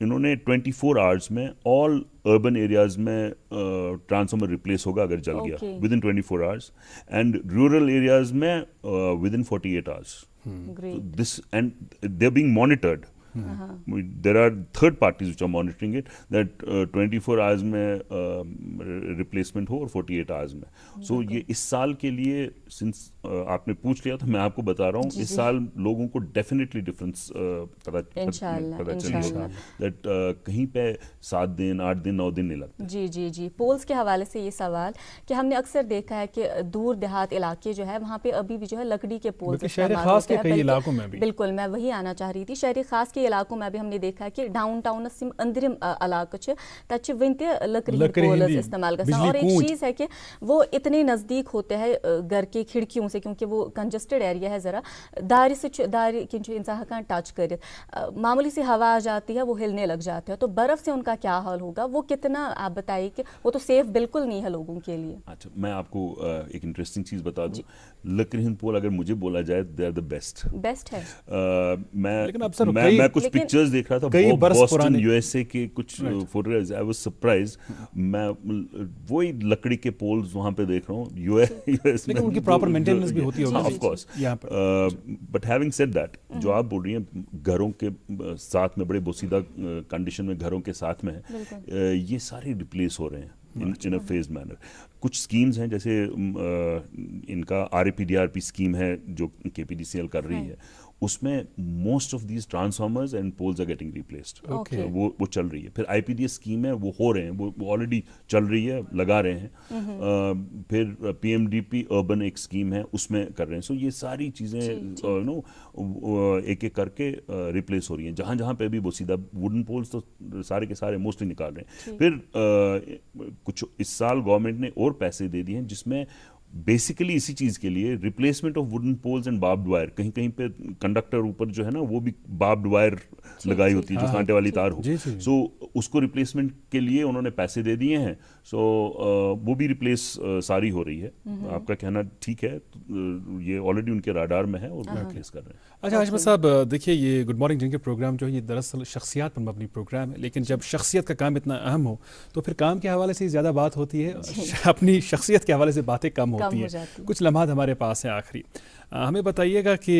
इन्होंने 24 आवर्स में ऑल अर्बन एरियाज में ट्रांसफार्मर रिप्लेस होगा अगर जल गया, Okay. Within 24 hours, and rural areas में within 48 hours. Great. This, and they're being monitored. There are third parties which are monitoring it, that 24 hours में replacement हो और 48 hours में। सो ये इस साल के लिए, सिंस आपने पूछ लिया तो मैं आपको बता रहा हूँ, इस साल लोगों को डेफिनेटली डिफरेंस पता चलेगा, दैट कहीं पे 7 दिन 8 दिन 9 दिन नहीं लगते। जी जी जी। पोल्स के हवाले से ये सवाल कि हमने अक्सर देखा है कि दूर देहात इलाके जो है वहाँ पे अभी भी जो है लकड़ी के पोल्स शहर खास के कई इलाकों में भी। बिल्कुल, मैं वही आना चाह रही थी। शहरी खास के इलाकों में भी हमने देखा है कि डाउन टाउन अंदरिम इलाके तक वन लकड़ी पोल्स इस्तेमाल कर। और एक चीज़ है कि वो इतने नज़दीक होते हैं घर के खिड़कियों से, क्योंकि वो कंजस्टेड एरिया है ज़रा, दार से दार इंसान हकान टच कर, मामूली सी हवा आ जाती है वो हिलने लग जाते हैं। तो बर्फ़ से उनका क्या हाल होगा, वो कितना, आप बताइए कि वो तो सेफ बिल्कुल नहीं है लोगों के लिए। अच्छा, मैं आपको एक इंटरेस्टिंग चीज़ बता दूं। लकड़ीहीन पोल अगर मुझे बोला जाए, दे आर द बेस्ट है। मैं कुछ पिक्चर्स देख रहा था, बॉस्टन यूएसए के कुछ फोटोग्राफ्स, आई वाज सरप्राइज्ड। मैं वही लकड़ी के पोल्स वहां पे देख रहा हूँ यूएस में, उनकी प्रॉपर मेंटेनेंस भी होती होगी of course. But having said that, जो आप बोल रही हैं घरों के साथ में, बड़े बोसीदा कंडीशन में घरों के साथ में है, ये सारे रिप्लेस हो रहे हैं इन अ फेज मैनर। कुछ स्कीम्स हैं, जैसे इनका RAPDRP स्कीम है जो KPDCL कर रही है, उसमें most of these transformers and poles are getting replaced. वो चल रही है। फिर IPDS स्कीम है, वो हो रहे हैं, वो ऑलरेडी चल रही है, लगा रहे हैं। फिर PMDP अर्बन एक स्कीम है, उसमें कर रहे हैं। सो ये सारी चीज़ें एक एक करके रिप्लेस हो रही हैं। जहाँ जहाँ पे भी वो सीधा वुडन पोल्स तो सारे के सारे मोस्टली निकाल रहे हैं। फिर कुछ इस साल गवर्नमेंट ने और पैसे दे दिए हैं, जिसमें बेसिकली इसी चीज़ के लिए replacement of wooden poles and barbed wire, कहीं कहीं पे कंडक्टर ऊपर जो है ना, वो भी बार्ब्ड वायर लगाई होती है, जो कांटे वाली तार हो। सो उसको रिप्लेसमेंट के लिए उन्होंने पैसे दे दिए हैं। सो वो भी रिप्लेस सारी हो रही है। आपका कहना ठीक है, ये ऑलरेडी उनके राडार में है और वो रिप्लेस कर रहे हैं। अच्छा हाशमत साहब, देखिए ये गुड मॉर्निंग जिनके प्रोग्राम जो है, ये दरअसल शख्सियात पर मबनी प्रोग्राम है, लेकिन जब शख्सियत का काम इतना अहम हो तो फिर काम के हवाले से ज़्यादा बात होती है, अपनी शख्सियत के हवाले से बातें कम होती हैं। कुछ लम्हात हमारे पास हैं आखिरी, हमें बताइएगा कि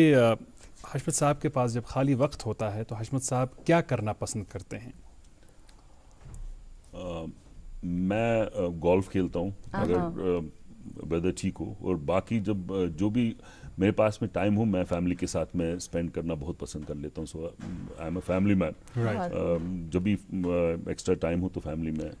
हाशमत साहब के पास जब खाली वक्त होता है तो हाशमत साहब क्या करना पसंद करते हैं? मैं गोल्फ खेलता हूँ अगर वेदर ठीक हो, और बाकी जब जो भी मेरे पास में टाइम हो, मैं फैमिली के साथ में स्पेंड करना बहुत पसंद कर लेता हूँ। So I am a family man. जब भी एक्स्ट्रा टाइम हो तो फैमिली में।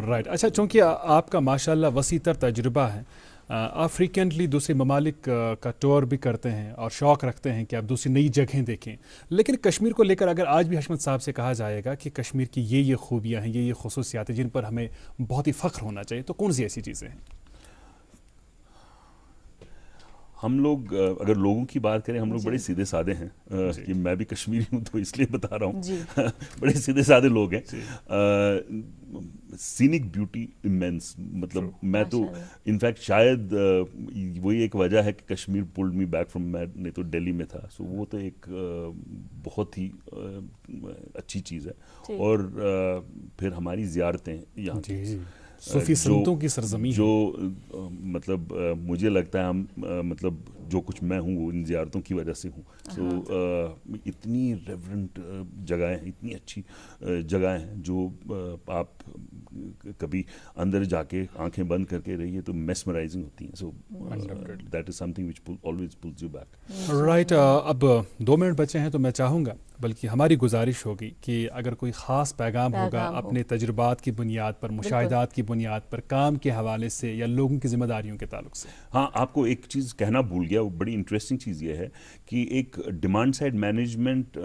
राइट। अच्छा, चूँकि आपका माशाल्लाह वसीतर तजुर्बा है, आप फ्रीक्वेंटली दूसरे ममालिक का टूर भी करते हैं और शौक़ रखते हैं कि आप दूसरी नई जगहें देखें, लेकिन कश्मीर को लेकर अगर आज भी हाशमत साहब से कहा जाएगा कि कश्मीर की ये खूबियाँ हैं, ये खुसूसियात हैं जिन पर हमें बहुत ही फ़ख्र होना चाहिए, तो कौन सी ऐसी चीज़ें हैं? हम लोग अगर लोगों की बात करें, हम लोग बड़े सीधे साधे हैं। कि मैं भी कश्मीरी हूँ तो इसलिए बता रहा हूँ। बड़े सीधे साधे लोग हैं। सीनिक ब्यूटी इमेंस, मतलब मैं तो इनफैक्ट शायद वही एक वजह है कि Kashmir pulled me back from, मैं नहीं तो दिल्ली में था। सो वो तो एक बहुत ही अच्छी चीज़ है। और फिर हमारी ज़ियारतें यहाँ, सूफी संतों की सरजमीं जो मतलब मुझे लगता है हम मतलब जो कुछ मैं हूँ वो इन ज़ियारतों की वजह से हूँ। सो इतनी रेवरेंट जगहें हैं, इतनी अच्छी जगह हैं जो आप कभी अंदर जाके आंखें बंद करके रहिए तो मेस्मराइजिंग होती हैं। So that is something which always pools you back. Right, अब 2 मिनट बचे हैं तो मैं चाहूँगा, बल्कि हमारी गुजारिश होगी कि अगर कोई ख़ास पैगाम होगा अपने तजुर्बात की बुनियाद पर, मुशाहिदात की बुनियाद पर, काम के हवाले से या लोगों की जिम्मेदारियों के ताल्लुक से। हाँ, आपको एक चीज़ कहना भूल गया, वो बड़ी इंटरेस्टिंग चीज़ ये है कि एक डिमांड साइड मैनेजमेंट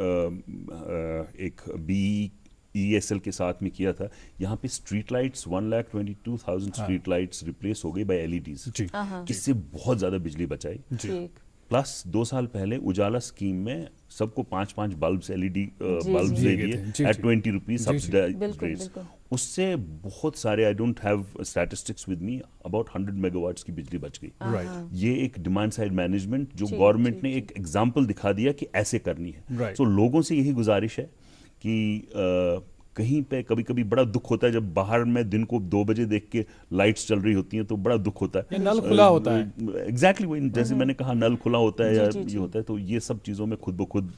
एक BESL के साथ में किया था। यहाँ पे street lights 1,22,000 street lights replace हो गई बाय LEDs। इससे बहुत ज़्यादा बिजली बचाई। प्लस 2 साल पहले उजाला स्कीम में सबको 5-5 बल्ब्स LED बल्ब्स दे दिए एट 20 रुपीज सब्सिडाइज्ड रेट्स। उससे बहुत सारे, I don't have statistics with me, about 100 megawatts की बिजली बच गई। ये एक डिमांड साइड मैनेजमेंट जो गवर्नमेंट ने एक एग्जांपल दिखा दिया कि ऐसे करनी है। सो लोगों से यही गुजारिश है कि कहीं पे कभी कभी बड़ा दुख होता है जब बाहर में दिन को 2 बजे देख के लाइट्स चल रही होती हैं तो बड़ा दुख होता है। नल खुला होता है। एग्जैक्टली वही, जैसे मैंने कहा, नल खुला होता है या ये होता है। तो ये सब चीज़ों में खुद ब खुद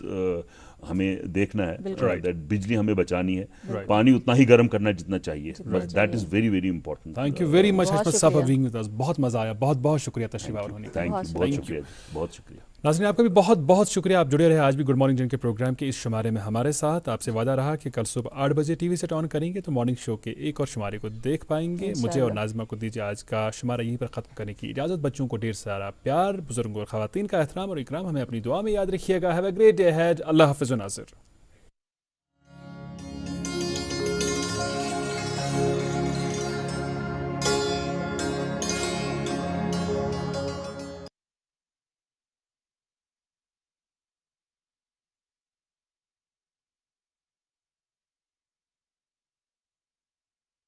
हमें देखना है दैट बिजली हमें बचानी है, पानी उतना ही गर्म करना जितना चाहिए। That is very very important. Thank you very much साहब फॉर बीइंग विद अस। बहुत मजा आया, बहुत बहुत शुक्रिया तशरीफ आवर होने। थैंक यू, बहुत शुक्रिया, बहुत शुक्रिया। नाज़रीन, आपका भी बहुत बहुत शुक्रिया, आप जुड़े रहे आज भी गुड मॉर्निंग जिनके प्रोग्राम के इस शुमारे में हमारे साथ। आपसे वादा रहा कि कल सुबह 8 बजे टीवी सेट ऑन करेंगे तो मॉर्निंग शो के एक और शुमारे को देख पाएंगे। मुझे और नाज़िमा को दीजिए आज का शुमारा यहीं पर ख़त्म करने की इजाज़त। बच्चों को ढेर सारा प्यार, बुजुर्गों और ख़वातीन का एहतराम और इकराम, हमें अपनी दुआ में याद रखिएगा। Have a great day ahead. Allah हाफ़िज़ नाज़िर।